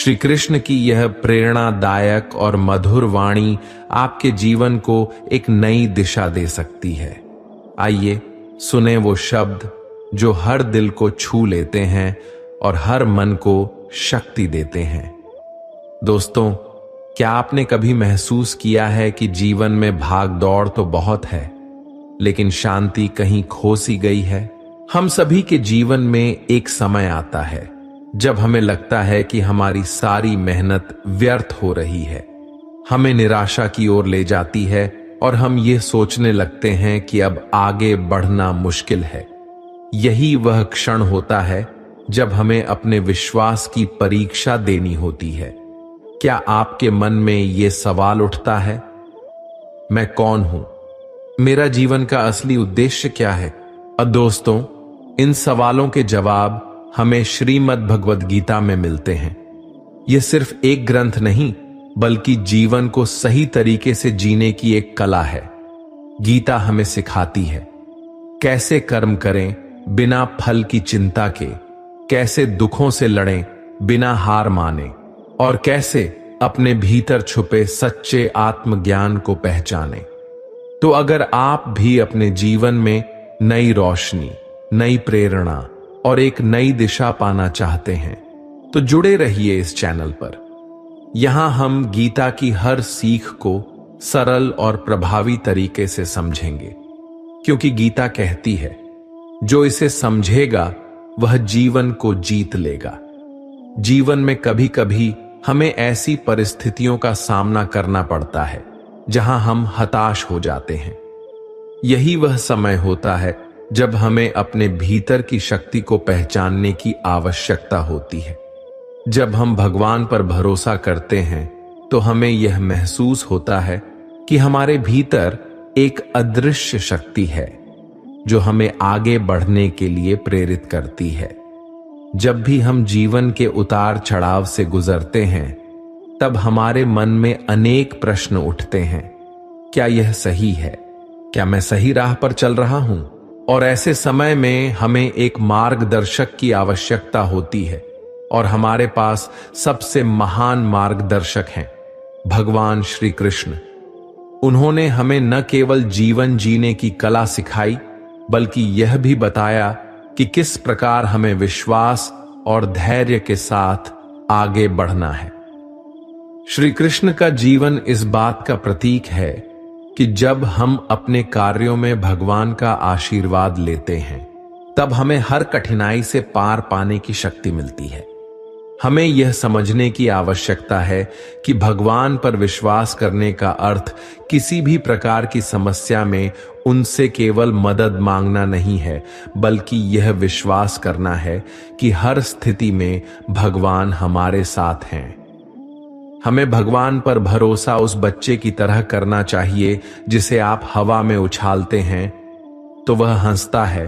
श्री कृष्ण की यह प्रेरणादायक और मधुर वाणी आपके जीवन को एक नई दिशा दे सकती है। आइए सुने वो शब्द जो हर दिल को छू लेते हैं और हर मन को शक्ति देते हैं। दोस्तों, क्या आपने कभी महसूस किया है कि जीवन में भाग दौड़ तो बहुत है, लेकिन शांति कहीं खो सी गई है? हम सभी के जीवन में एक समय आता है जब हमें लगता है कि हमारी सारी मेहनत व्यर्थ हो रही है। हमें निराशा की ओर ले जाती है और हम ये सोचने लगते हैं कि अब आगे बढ़ना मुश्किल है। यही वह क्षण होता है जब हमें अपने विश्वास की परीक्षा देनी होती है। क्या आपके मन में यह सवाल उठता है, मैं कौन हूं? मेरा जीवन का असली उद्देश्य क्या है? दोस्तों, इन सवालों के जवाब हमें श्रीमद् भगवद गीता में मिलते हैं। यह सिर्फ एक ग्रंथ नहीं, बल्कि जीवन को सही तरीके से जीने की एक कला है। गीता हमें सिखाती है कैसे कर्म करें बिना फल की चिंता के, कैसे दुखों से लड़ें बिना हार माने, और कैसे अपने भीतर छुपे सच्चे आत्मज्ञान को पहचानें। तो अगर आप भी अपने जीवन में नई रोशनी, नई प्रेरणा और एक नई दिशा पाना चाहते हैं, तो जुड़े रहिए इस चैनल पर। यहां हम गीता की हर सीख को सरल और प्रभावी तरीके से समझेंगे, क्योंकि गीता कहती है, जो इसे समझेगा वह जीवन को जीत लेगा। जीवन में कभी कभी हमें ऐसी परिस्थितियों का सामना करना पड़ता है जहां हम हताश हो जाते हैं। यही वह समय होता है जब हमें अपने भीतर की शक्ति को पहचानने की आवश्यकता होती है। जब हम भगवान पर भरोसा करते हैं तो हमें यह महसूस होता है कि हमारे भीतर एक अदृश्य शक्ति है जो हमें आगे बढ़ने के लिए प्रेरित करती है। जब भी हम जीवन के उतार चढ़ाव से गुजरते हैं, तब हमारे मन में अनेक प्रश्न उठते हैं। क्या यह सही है? क्या मैं सही राह पर चल रहा हूं? और ऐसे समय में हमें एक मार्गदर्शक की आवश्यकता होती है, और हमारे पास सबसे महान मार्गदर्शक हैं भगवान श्री कृष्ण। उन्होंने हमें न केवल जीवन जीने की कला सिखाई, बल्कि यह भी बताया कि किस प्रकार हमें विश्वास और धैर्य के साथ आगे बढ़ना है। श्री कृष्ण का जीवन इस बात का प्रतीक है कि जब हम अपने कार्यों में भगवान का आशीर्वाद लेते हैं, तब हमें हर कठिनाई से पार पाने की शक्ति मिलती है। हमें यह समझने की आवश्यकता है कि भगवान पर विश्वास करने का अर्थ किसी भी प्रकार की समस्या में उनसे केवल मदद मांगना नहीं है, बल्कि यह विश्वास करना है कि हर स्थिति में भगवान हमारे साथ हैं। हमें भगवान पर भरोसा उस बच्चे की तरह करना चाहिए जिसे आप हवा में उछालते हैं तो वह हंसता है,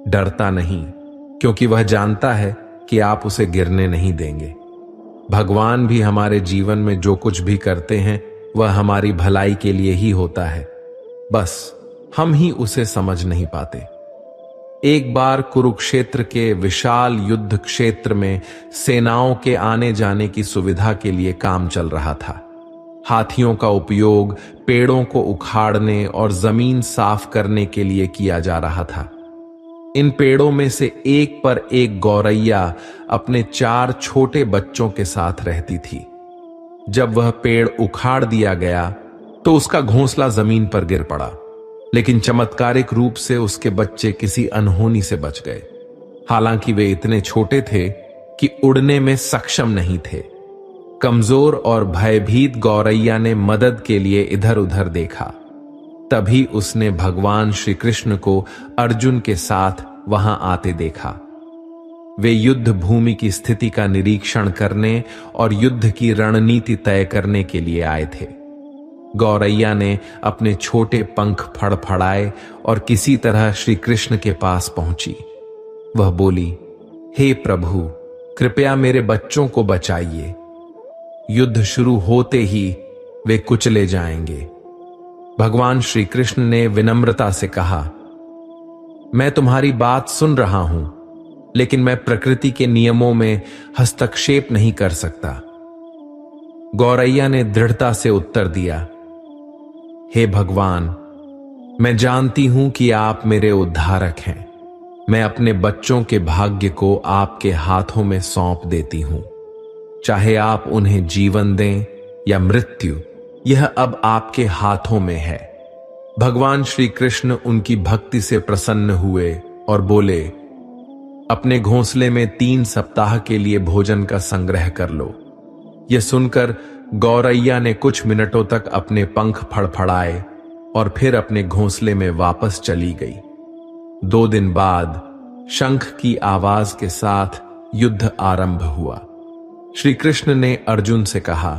डरता नहीं, क्योंकि वह जानता है कि आप उसे गिरने नहीं देंगे। भगवान भी हमारे जीवन में जो कुछ भी करते हैं वह हमारी भलाई के लिए ही होता है, बस हम ही उसे समझ नहीं पाते। एक बार कुरुक्षेत्र के विशाल युद्ध क्षेत्र में सेनाओं के आने जाने की सुविधा के लिए काम चल रहा था। हाथियों का उपयोग पेड़ों को उखाड़ने और जमीन साफ करने के लिए किया जा रहा था। इन पेड़ों में से एक पर एक गौरैया अपने 4 छोटे बच्चों के साथ रहती थी। जब वह पेड़ उखाड़ दिया गया तो उसका घोंसला जमीन पर गिर पड़ा, लेकिन चमत्कारिक रूप से उसके बच्चे किसी अनहोनी से बच गए। हालांकि वे इतने छोटे थे कि उड़ने में सक्षम नहीं थे। कमजोर और भयभीत गौरैया ने मदद के लिए इधर उधर देखा। तभी उसने भगवान श्री कृष्ण को अर्जुन के साथ वहां आते देखा। वे युद्ध भूमि की स्थिति का निरीक्षण करने और युद्ध की रणनीति तय करने के लिए आए थे। गौरैया ने अपने छोटे पंख फड़फड़ाए और किसी तरह श्री कृष्ण के पास पहुंची। वह बोली, हे प्रभु, कृपया मेरे बच्चों को बचाइए। युद्ध शुरू होते ही वे कुचले जाएंगे। भगवान श्री कृष्ण ने विनम्रता से कहा, मैं तुम्हारी बात सुन रहा हूं, लेकिन मैं प्रकृति के नियमों में हस्तक्षेप नहीं कर सकता। गौरैया ने दृढ़ता से उत्तर दिया, हे भगवान, मैं जानती हूं कि आप मेरे उद्धारक हैं। मैं अपने बच्चों के भाग्य को आपके हाथों में सौंप देती हूं। चाहे आप उन्हें जीवन दें या मृत्यु, यह अब आपके हाथों में है। भगवान श्री कृष्ण उनकी भक्ति से प्रसन्न हुए और बोले, अपने घोंसले में 3 सप्ताह के लिए भोजन का संग्रह कर लो। यह सुनकर गौरैया ने कुछ मिनटों तक अपने पंख फड़फड़ाए और फिर अपने घोंसले में वापस चली गई। 2 दिन बाद शंख की आवाज के साथ युद्ध आरंभ हुआ। श्री कृष्ण ने अर्जुन से कहा,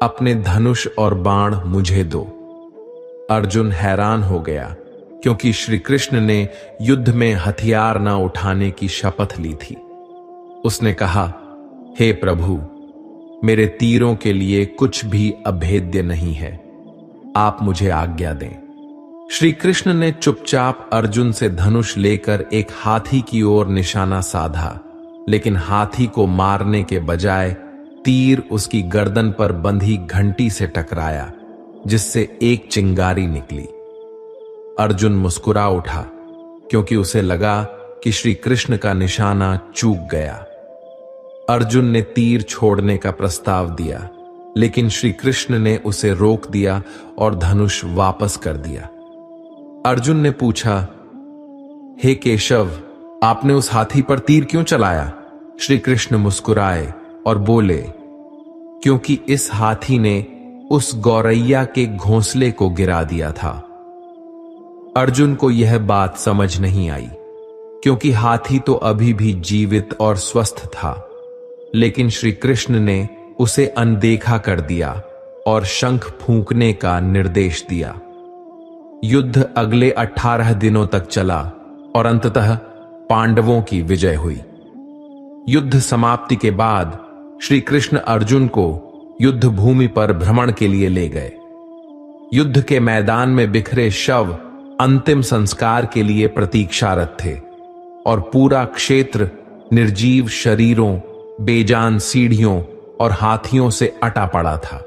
अपने धनुष और बाण मुझे दो। अर्जुन हैरान हो गया, क्योंकि श्री कृष्ण ने युद्ध में हथियार न उठाने की शपथ ली थी। उसने कहा, हे प्रभु, मेरे तीरों के लिए कुछ भी अभेद्य नहीं है, आप मुझे आज्ञा दें। श्री कृष्ण ने चुपचाप अर्जुन से धनुष लेकर एक हाथी की ओर निशाना साधा, लेकिन हाथी को मारने के बजाय तीर उसकी गर्दन पर बंधी घंटी से टकराया, जिससे एक चिंगारी निकली। अर्जुन मुस्कुरा उठा, क्योंकि उसे लगा कि श्री कृष्ण का निशाना चूक गया। अर्जुन ने तीर छोड़ने का प्रस्ताव दिया, लेकिन श्री कृष्ण ने उसे रोक दिया और धनुष वापस कर दिया। अर्जुन ने पूछा, हे केशव, आपने उस हाथी पर तीर क्यों चलाया? श्री कृष्ण मुस्कुराए और बोले, क्योंकि इस हाथी ने उस गौरैया के घोंसले को गिरा दिया था। अर्जुन को यह बात समझ नहीं आई, क्योंकि हाथी तो अभी भी जीवित और स्वस्थ था, लेकिन श्री कृष्ण ने उसे अनदेखा कर दिया और शंख फूंकने का निर्देश दिया। युद्ध अगले 18 दिनों तक चला और अंततः पांडवों की विजय हुई। युद्ध समाप्ति के बाद श्री कृष्ण अर्जुन को युद्ध भूमि पर भ्रमण के लिए ले गए। युद्ध के मैदान में बिखरे शव अंतिम संस्कार के लिए प्रतीक्षारत थे और पूरा क्षेत्र निर्जीव शरीरों, बेजान सीढ़ियों और हाथियों से अटा पड़ा था।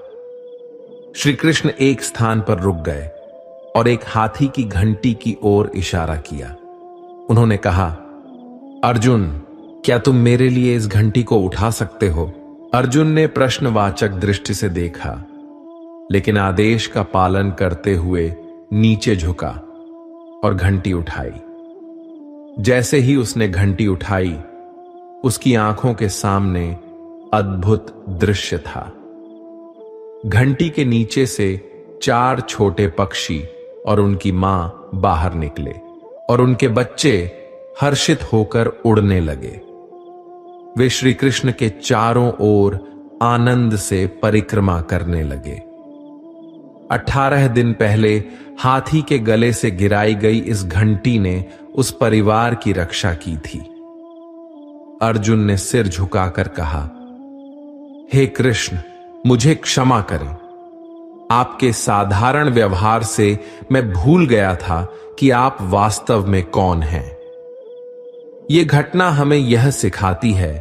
श्री कृष्ण एक स्थान पर रुक गए और एक हाथी की घंटी की ओर इशारा किया। उन्होंने कहा, अर्जुन, क्या तुम मेरे लिए इस घंटी को उठा सकते हो? अर्जुन ने प्रश्नवाचक दृष्टि से देखा, लेकिन आदेश का पालन करते हुए नीचे झुका और घंटी उठाई। जैसे ही उसने घंटी उठाई, उसकी आंखों के सामने अद्भुत दृश्य था। घंटी के नीचे से 4 छोटे पक्षी और उनकी मां बाहर निकले और उनके बच्चे हर्षित होकर उड़ने लगे। वे श्री कृष्ण के चारों ओर आनंद से परिक्रमा करने लगे। 18 दिन पहले हाथी के गले से गिराई गई इस घंटी ने उस परिवार की रक्षा की थी। अर्जुन ने सिर झुकाकर कहा, हे कृष्ण, मुझे क्षमा करें। आपके साधारण व्यवहार से मैं भूल गया था कि आप वास्तव में कौन हैं। यह घटना हमें यह सिखाती है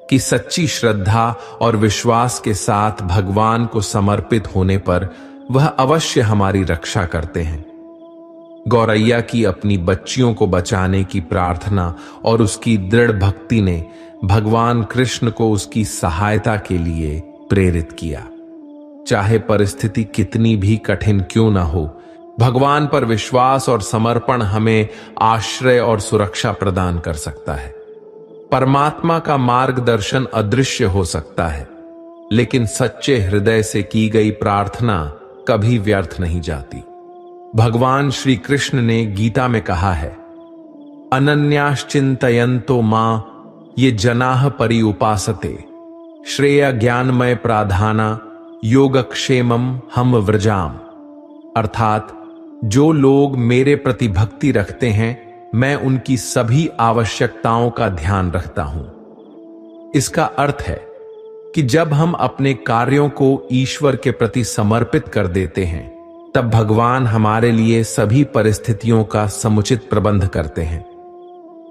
कि सच्ची श्रद्धा और विश्वास के साथ भगवान को समर्पित होने पर वह अवश्य हमारी रक्षा करते हैं। गौरैया की अपनी बच्चियों को बचाने की प्रार्थना और उसकी दृढ़ भक्ति ने भगवान कृष्ण को उसकी सहायता के लिए प्रेरित किया। चाहे परिस्थिति कितनी भी कठिन क्यों ना हो, भगवान पर विश्वास और समर्पण हमें आश्रय और सुरक्षा प्रदान कर सकता है। परमात्मा का मार्गदर्शन अदृश्य हो सकता है, लेकिन सच्चे हृदय से की गई प्रार्थना कभी व्यर्थ नहीं जाती। भगवान श्री कृष्ण ने गीता में कहा है, अनन्याश्चिंतयन्तो मां ये जनाः परि उपासते श्रेय ज्ञानमय प्राधाना योगक्षेमम हम व्रजाम। अर्थात जो लोग मेरे प्रति भक्ति रखते हैं, मैं उनकी सभी आवश्यकताओं का ध्यान रखता हूं। इसका अर्थ है कि जब हम अपने कार्यों को ईश्वर के प्रति समर्पित कर देते हैं, तब भगवान हमारे लिए सभी परिस्थितियों का समुचित प्रबंध करते हैं।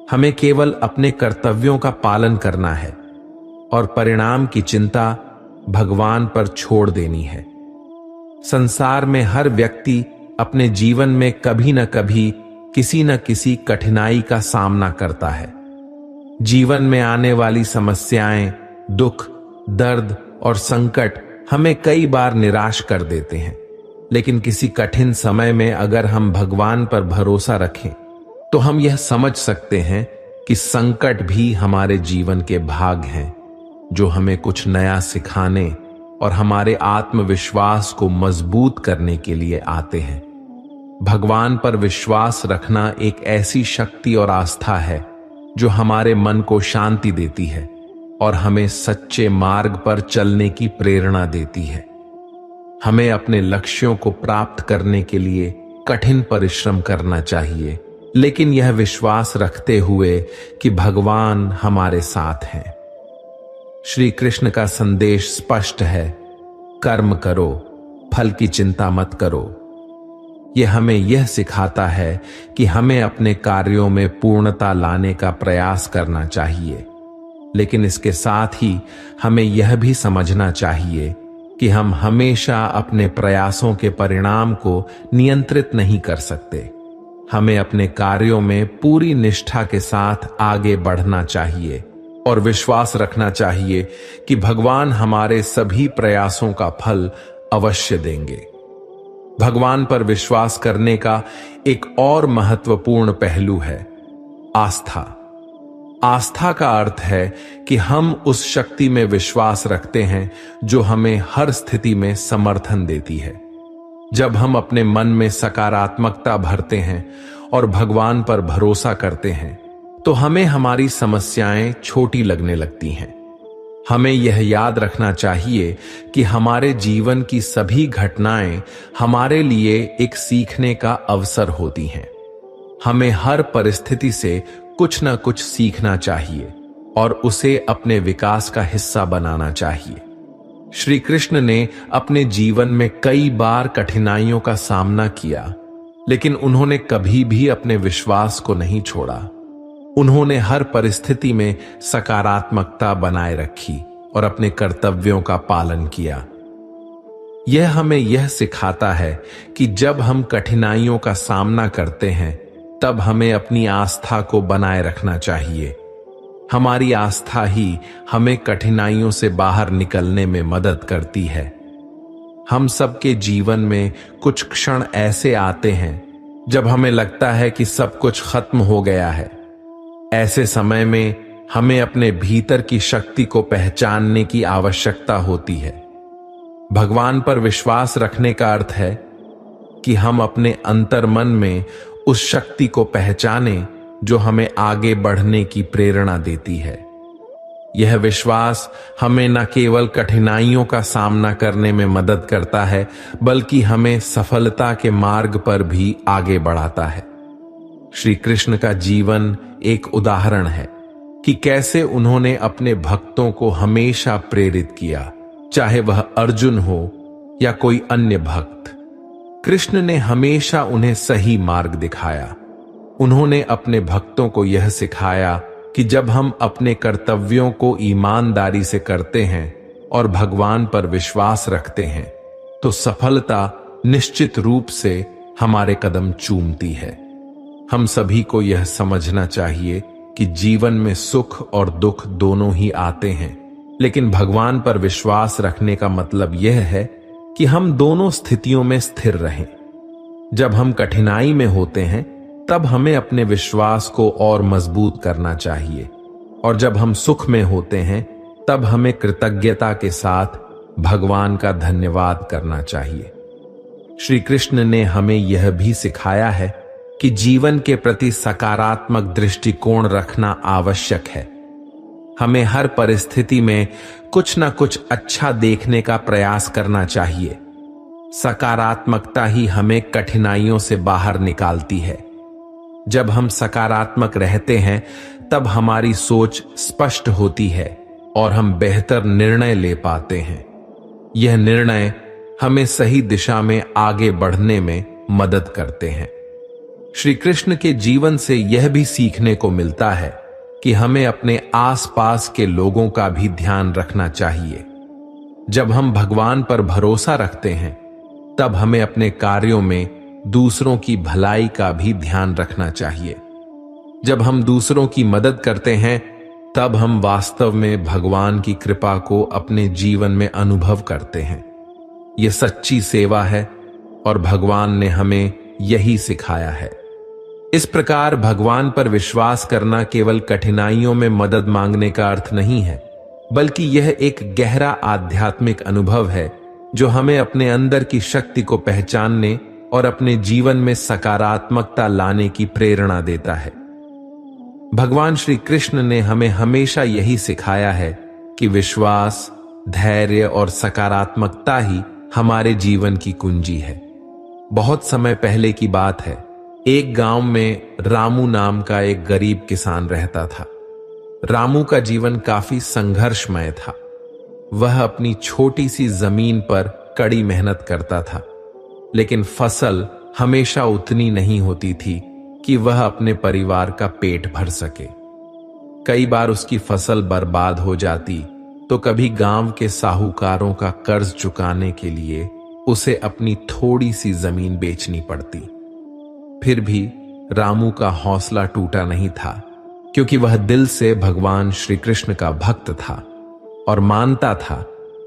हमें केवल अपने कर्तव्यों का पालन करना है और परिणाम की चिंता भगवान पर छोड़ देनी है। संसार में हर व्यक्ति अपने जीवन में कभी न कभी किसी न किसी कठिनाई का सामना करता है। जीवन में आने वाली समस्याएं, दुख, दर्द और संकट हमें कई बार निराश कर देते हैं, लेकिन किसी कठिन समय में अगर हम भगवान पर भरोसा रखें तो हम यह समझ सकते हैं कि संकट भी हमारे जीवन के भाग हैं, जो हमें कुछ नया सिखाने और हमारे आत्मविश्वास को मजबूत करने के लिए आते हैं। भगवान पर विश्वास रखना एक ऐसी शक्ति और आस्था है जो हमारे मन को शांति देती है और हमें सच्चे मार्ग पर चलने की प्रेरणा देती है। हमें अपने लक्ष्यों को प्राप्त करने के लिए कठिन परिश्रम करना चाहिए, लेकिन यह विश्वास रखते हुए कि भगवान हमारे साथ हैं। श्री कृष्ण का संदेश स्पष्ट है, कर्म करो, फल की चिंता मत करो। यह हमें यह सिखाता है कि हमें अपने कार्यों में पूर्णता लाने का प्रयास करना चाहिए, लेकिन इसके साथ ही हमें यह भी समझना चाहिए कि हम हमेशा अपने प्रयासों के परिणाम को नियंत्रित नहीं कर सकते। हमें अपने कार्यों में पूरी निष्ठा के साथ आगे बढ़ना चाहिए और विश्वास रखना चाहिए कि भगवान हमारे सभी प्रयासों का फल अवश्य देंगे। भगवान पर विश्वास करने का एक और महत्वपूर्ण पहलू है आस्था। आस्था का अर्थ है कि हम उस शक्ति में विश्वास रखते हैं जो हमें हर स्थिति में समर्थन देती है। जब हम अपने मन में सकारात्मकता भरते हैं और भगवान पर भरोसा करते हैं तो हमें हमारी समस्याएं छोटी लगने लगती हैं। हमें यह याद रखना चाहिए कि हमारे जीवन की सभी घटनाएं हमारे लिए एक सीखने का अवसर होती हैं। हमें हर परिस्थिति से कुछ न कुछ सीखना चाहिए और उसे अपने विकास का हिस्सा बनाना चाहिए। श्री कृष्ण ने अपने जीवन में कई बार कठिनाइयों का सामना किया, लेकिन उन्होंने कभी भी अपने विश्वास को नहीं छोड़ा। उन्होंने हर परिस्थिति में सकारात्मकता बनाए रखी और अपने कर्तव्यों का पालन किया। यह हमें यह सिखाता है कि जब हम कठिनाइयों का सामना करते हैं तब हमें अपनी आस्था को बनाए रखना चाहिए। हमारी आस्था ही हमें कठिनाइयों से बाहर निकलने में मदद करती है। हम सबके जीवन में कुछ क्षण ऐसे आते हैं जब हमें लगता है कि सब कुछ खत्म हो गया है। ऐसे समय में हमें अपने भीतर की शक्ति को पहचानने की आवश्यकता होती है। भगवान पर विश्वास रखने का अर्थ है कि हम अपने अंतर्मन में उस शक्ति को पहचानें जो हमें आगे बढ़ने की प्रेरणा देती है। यह विश्वास हमें न केवल कठिनाइयों का सामना करने में मदद करता है, बल्कि हमें सफलता के मार्ग पर भी आगे बढ़ाता है। श्री कृष्ण का जीवन एक उदाहरण है कि कैसे उन्होंने अपने भक्तों को हमेशा प्रेरित किया, चाहे वह अर्जुन हो या कोई अन्य भक्त। कृष्ण ने हमेशा उन्हें सही मार्ग दिखाया। उन्होंने अपने भक्तों को यह सिखाया कि जब हम अपने कर्तव्यों को ईमानदारी से करते हैं और भगवान पर विश्वास रखते हैं तो सफलता निश्चित रूप से हमारे कदम चूमती है। हम सभी को यह समझना चाहिए कि जीवन में सुख और दुख दोनों ही आते हैं, लेकिन भगवान पर विश्वास रखने का मतलब यह है कि हम दोनों स्थितियों में स्थिर रहें। जब हम कठिनाई में होते हैं तब हमें अपने विश्वास को और मजबूत करना चाहिए, और जब हम सुख में होते हैं तब हमें कृतज्ञता के साथ भगवान का धन्यवाद करना चाहिए। श्री कृष्ण ने हमें यह भी सिखाया है कि जीवन के प्रति सकारात्मक दृष्टिकोण रखना आवश्यक है। हमें हर परिस्थिति में कुछ न कुछ अच्छा देखने का प्रयास करना चाहिए। सकारात्मकता ही हमें कठिनाइयों से बाहर निकालती है। जब हम सकारात्मक रहते हैं तब हमारी सोच स्पष्ट होती है और हम बेहतर निर्णय ले पाते हैं। यह निर्णय हमें सही दिशा में आगे बढ़ने में मदद करते हैं। श्री कृष्ण के जीवन से यह भी सीखने को मिलता है कि हमें अपने आसपास के लोगों का भी ध्यान रखना चाहिए। जब हम भगवान पर भरोसा रखते हैं, तब हमें अपने कार्यों में दूसरों की भलाई का भी ध्यान रखना चाहिए। जब हम दूसरों की मदद करते हैं, तब हम वास्तव में भगवान की कृपा को अपने जीवन में अनुभव करते हैं। यह सच्ची सेवा है और भगवान ने हमें यही सिखाया है। इस प्रकार भगवान पर विश्वास करना केवल कठिनाइयों में मदद मांगने का अर्थ नहीं है, बल्कि यह एक गहरा आध्यात्मिक अनुभव है जो हमें अपने अंदर की शक्ति को पहचानने और अपने जीवन में सकारात्मकता लाने की प्रेरणा देता है। भगवान श्री कृष्ण ने हमें हमेशा यही सिखाया है कि विश्वास, धैर्य और सकारात्मकता ही हमारे जीवन की कुंजी है। बहुत समय पहले की बात है, एक गांव में रामू नाम का एक गरीब किसान रहता था। रामू का जीवन काफी संघर्षमय था। वह अपनी छोटी सी जमीन पर कड़ी मेहनत करता था, लेकिन फसल हमेशा उतनी नहीं होती थी कि वह अपने परिवार का पेट भर सके। कई बार उसकी फसल बर्बाद हो जाती, तो कभी गांव के साहूकारों का कर्ज चुकाने के लिए उसे अपनी थोड़ी सी जमीन बेचनी पड़ती। फिर भी रामू का हौसला टूटा नहीं था, क्योंकि वह दिल से भगवान श्री कृष्ण का भक्त था और मानता था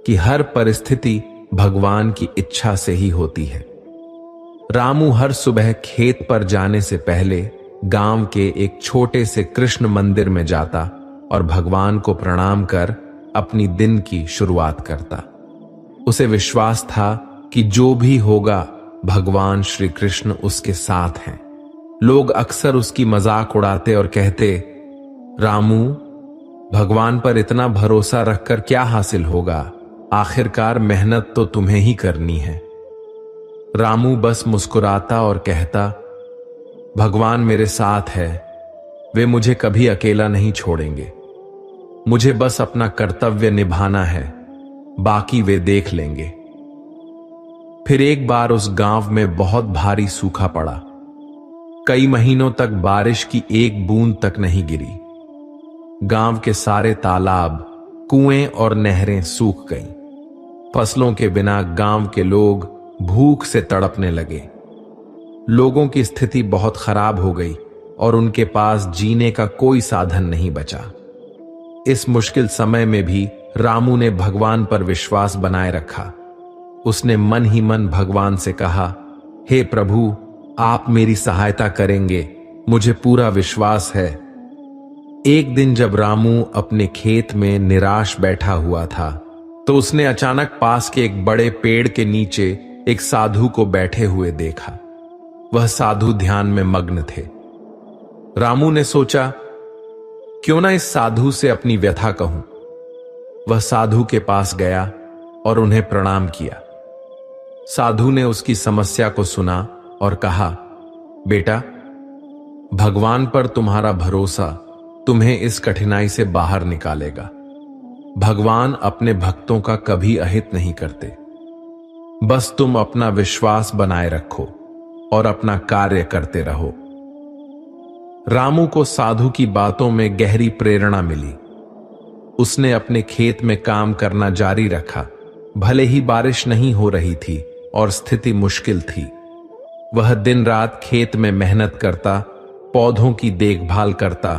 कि हर परिस्थिति भगवान की इच्छा से ही होती है। रामू हर सुबह खेत पर जाने से पहले गांव के एक छोटे से कृष्ण मंदिर में जाता और भगवान को प्रणाम कर अपनी दिन की शुरुआत करता। उसे विश्वास था कि जो भी होगा, भगवान श्री कृष्ण उसके साथ हैं। लोग अक्सर उसकी मजाक उड़ाते और कहते, रामू, भगवान पर इतना भरोसा रखकर क्या हासिल होगा? आखिरकार मेहनत तो तुम्हें ही करनी है। रामू बस मुस्कुराता और कहता, भगवान मेरे साथ है, वे मुझे कभी अकेला नहीं छोड़ेंगे। मुझे बस अपना कर्तव्य निभाना है, बाकी वे देख लेंगे। फिर एक बार उस गांव में बहुत भारी सूखा पड़ा। कई महीनों तक बारिश की एक बूंद तक नहीं गिरी। गांव के सारे तालाब, कुएं और नहरें सूख गईं। फसलों के बिना गांव के लोग भूख से तड़पने लगे। लोगों की स्थिति बहुत खराब हो गई और उनके पास जीने का कोई साधन नहीं बचा। इस मुश्किल समय में भी रामू ने भगवान पर विश्वास बनाए रखा। उसने मन ही मन भगवान से कहा, हे प्रभु, आप मेरी सहायता करेंगे, मुझे पूरा विश्वास है। एक दिन जब रामू अपने खेत में निराश बैठा हुआ था, तो उसने अचानक पास के एक बड़े पेड़ के नीचे एक साधु को बैठे हुए देखा। वह साधु ध्यान में मग्न थे। रामू ने सोचा, क्यों ना इस साधु से अपनी व्यथा कहूं। वह साधु के पास गया और उन्हें प्रणाम किया। साधु ने उसकी समस्या को सुना और कहा, बेटा, भगवान पर तुम्हारा भरोसा तुम्हें इस कठिनाई से बाहर निकालेगा। भगवान अपने भक्तों का कभी अहित नहीं करते। बस तुम अपना विश्वास बनाए रखो और अपना कार्य करते रहो। रामू को साधु की बातों में गहरी प्रेरणा मिली। उसने अपने खेत में काम करना जारी रखा। भले ही बारिश नहीं हो रही थी और स्थिति मुश्किल थी, वह दिन रात खेत में मेहनत करता, पौधों की देखभाल करता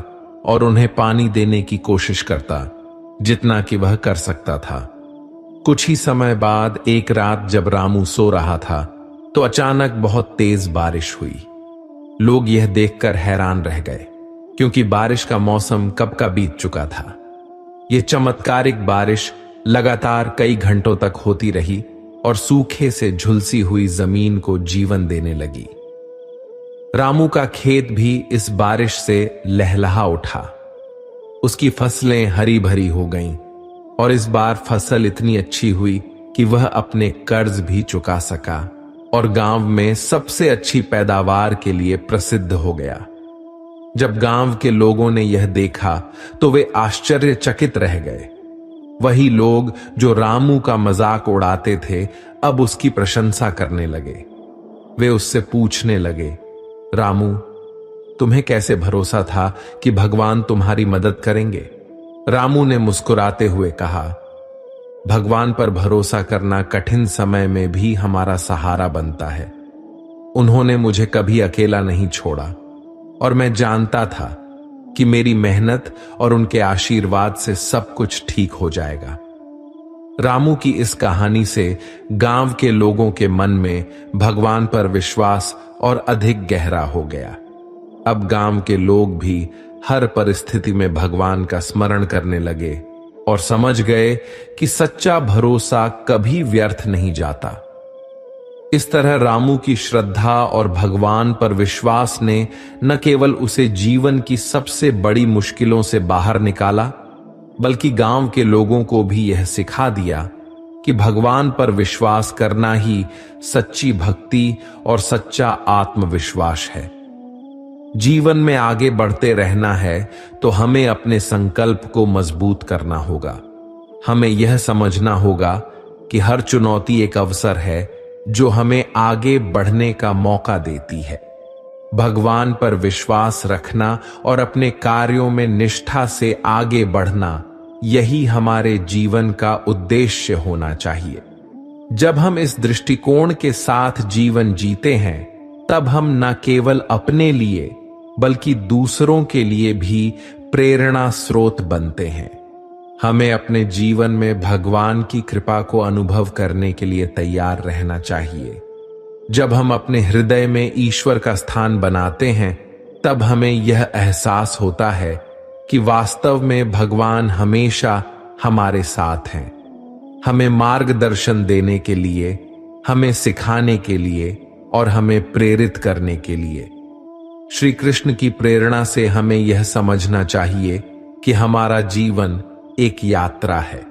और उन्हें पानी देने की कोशिश करता, जितना कि वह कर सकता था। कुछ ही समय बाद एक रात जब रामू सो रहा था, तो अचानक बहुत तेज बारिश हुई। लोग यह देखकर हैरान रह गए, क्योंकि बारिश का मौसम कब का बीत चुका था। यह चमत्कारिक बारिश लगातार कई घंटों तक होती रही और सूखे से झुलसी हुई जमीन को जीवन देने लगी। रामू का खेत भी इस बारिश से लहलहा उठा। उसकी फसलें हरी भरी हो गईं और इस बार फसल इतनी अच्छी हुई कि वह अपने कर्ज भी चुका सका और गांव में सबसे अच्छी पैदावार के लिए प्रसिद्ध हो गया। जब गांव के लोगों ने यह देखा तो वे आश्चर्यचकित रह गए। वही लोग जो रामू का मजाक उड़ाते थे, अब उसकी प्रशंसा करने लगे। वे उससे पूछने लगे, रामू, तुम्हें कैसे भरोसा था कि भगवान तुम्हारी मदद करेंगे? रामू ने मुस्कुराते हुए कहा, भगवान पर भरोसा करना कठिन समय में भी हमारा सहारा बनता है। उन्होंने मुझे कभी अकेला नहीं छोड़ा और मैं जानता था कि मेरी मेहनत और उनके आशीर्वाद से सब कुछ ठीक हो जाएगा। रामू की इस कहानी से गांव के लोगों के मन में भगवान पर विश्वास और अधिक गहरा हो गया। अब गांव के लोग भी हर परिस्थिति में भगवान का स्मरण करने लगे और समझ गए कि सच्चा भरोसा कभी व्यर्थ नहीं जाता। इस तरह रामू की श्रद्धा और भगवान पर विश्वास ने न केवल उसे जीवन की सबसे बड़ी मुश्किलों से बाहर निकाला, बल्कि गांव के लोगों को भी यह सिखा दिया कि भगवान पर विश्वास करना ही सच्ची भक्ति और सच्चा आत्मविश्वास है। जीवन में आगे बढ़ते रहना है तो हमें अपने संकल्प को मजबूत करना होगा। हमें यह समझना होगा कि हर चुनौती एक अवसर है जो हमें आगे बढ़ने का मौका देती है। भगवान पर विश्वास रखना और अपने कार्यों में निष्ठा से आगे बढ़ना, यही हमारे जीवन का उद्देश्य होना चाहिए। जब हम इस दृष्टिकोण के साथ जीवन जीते हैं, तब हम न केवल अपने लिए बल्कि दूसरों के लिए भी प्रेरणा स्रोत बनते हैं। हमें अपने जीवन में भगवान की कृपा को अनुभव करने के लिए तैयार रहना चाहिए। जब हम अपने हृदय में ईश्वर का स्थान बनाते हैं, तब हमें यह एहसास होता है कि वास्तव में भगवान हमेशा हमारे साथ हैं, हमें मार्गदर्शन देने के लिए, हमें सिखाने के लिए और हमें प्रेरित करने के लिए। श्री कृष्ण की प्रेरणा से हमें यह समझना चाहिए कि हमारा जीवन एक यात्रा है।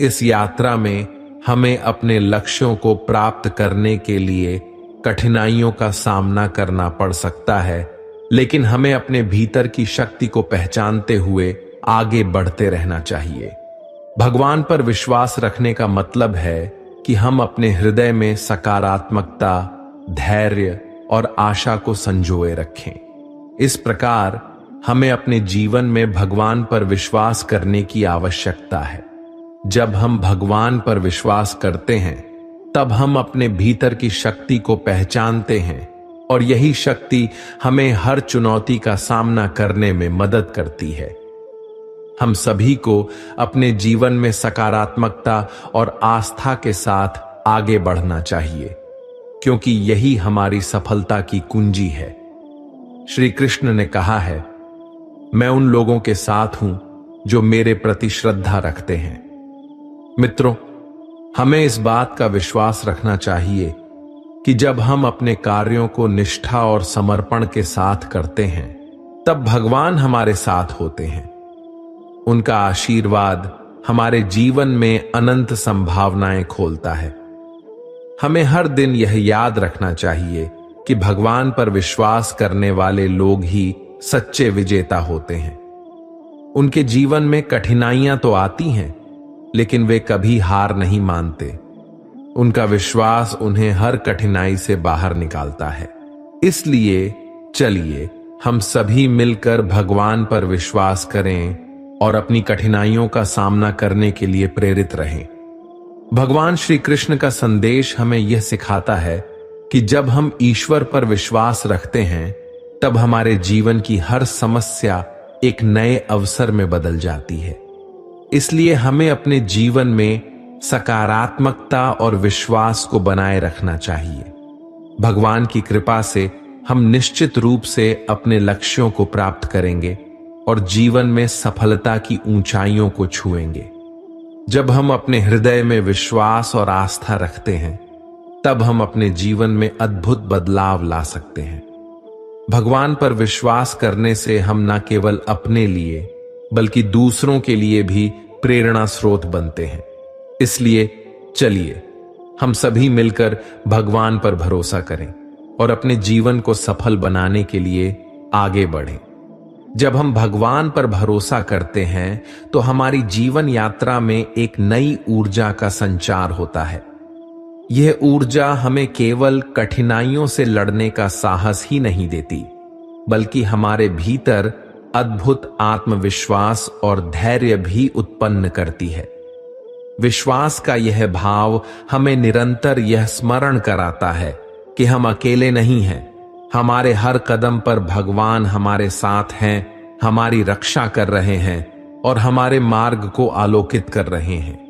इस यात्रा में हमें अपने लक्ष्यों को प्राप्त करने के लिए कठिनाइयों का सामना करना पड़ सकता है, लेकिन हमें अपने भीतर की शक्ति को पहचानते हुए आगे बढ़ते रहना चाहिए। भगवान पर विश्वास रखने का मतलब है कि हम अपने हृदय में सकारात्मकता, धैर्य और आशा को संजोए रखें। इस प्रकार हमें अपने जीवन में भगवान पर विश्वास करने की आवश्यकता है। जब हम भगवान पर विश्वास करते हैं, तब हम अपने भीतर की शक्ति को पहचानते हैं और यही शक्ति हमें हर चुनौती का सामना करने में मदद करती है। हम सभी को अपने जीवन में सकारात्मकता और आस्था के साथ आगे बढ़ना चाहिए, क्योंकि यही हमारी सफलता की कुंजी है। श्री कृष्ण ने कहा है, मैं उन लोगों के साथ हूं जो मेरे प्रति श्रद्धा रखते हैं। मित्रों, हमें इस बात का विश्वास रखना चाहिए कि जब हम अपने कार्यों को निष्ठा और समर्पण के साथ करते हैं, तब भगवान हमारे साथ होते हैं। उनका आशीर्वाद हमारे जीवन में अनंत संभावनाएं खोलता है। हमें हर दिन यह याद रखना चाहिए कि भगवान पर विश्वास करने वाले लोग ही सच्चे विजेता होते हैं। उनके जीवन में कठिनाइयां तो आती हैं, लेकिन वे कभी हार नहीं मानते। उनका विश्वास उन्हें हर कठिनाई से बाहर निकालता है। इसलिए चलिए हम सभी मिलकर भगवान पर विश्वास करें और अपनी कठिनाइयों का सामना करने के लिए प्रेरित रहें। भगवान श्री कृष्ण का संदेश हमें यह सिखाता है कि जब हम ईश्वर पर विश्वास रखते हैं, तब हमारे जीवन की हर समस्या एक नए अवसर में बदल जाती है। इसलिए हमें अपने जीवन में सकारात्मकता और विश्वास को बनाए रखना चाहिए। भगवान की कृपा से हम निश्चित रूप से अपने लक्ष्यों को प्राप्त करेंगे और जीवन में सफलता की ऊंचाइयों को छुएंगे। जब हम अपने हृदय में विश्वास और आस्था रखते हैं, तब हम अपने जीवन में अद्भुत बदलाव ला सकते हैं। भगवान पर विश्वास करने से हम न केवल अपने लिए बल्कि दूसरों के लिए भी प्रेरणा स्रोत बनते हैं। इसलिए चलिए हम सभी मिलकर भगवान पर भरोसा करें और अपने जीवन को सफल बनाने के लिए आगे बढ़ें। जब हम भगवान पर भरोसा करते हैं, तो हमारी जीवन यात्रा में एक नई ऊर्जा का संचार होता है। यह ऊर्जा हमें केवल कठिनाइयों से लड़ने का साहस ही नहीं देती, बल्कि हमारे भीतर अद्भुत आत्मविश्वास और धैर्य भी उत्पन्न करती है। विश्वास का यह भाव हमें निरंतर यह स्मरण कराता है कि हम अकेले नहीं हैं। हमारे हर कदम पर भगवान हमारे साथ हैं, हमारी रक्षा कर रहे हैं और हमारे मार्ग को आलोकित कर रहे हैं।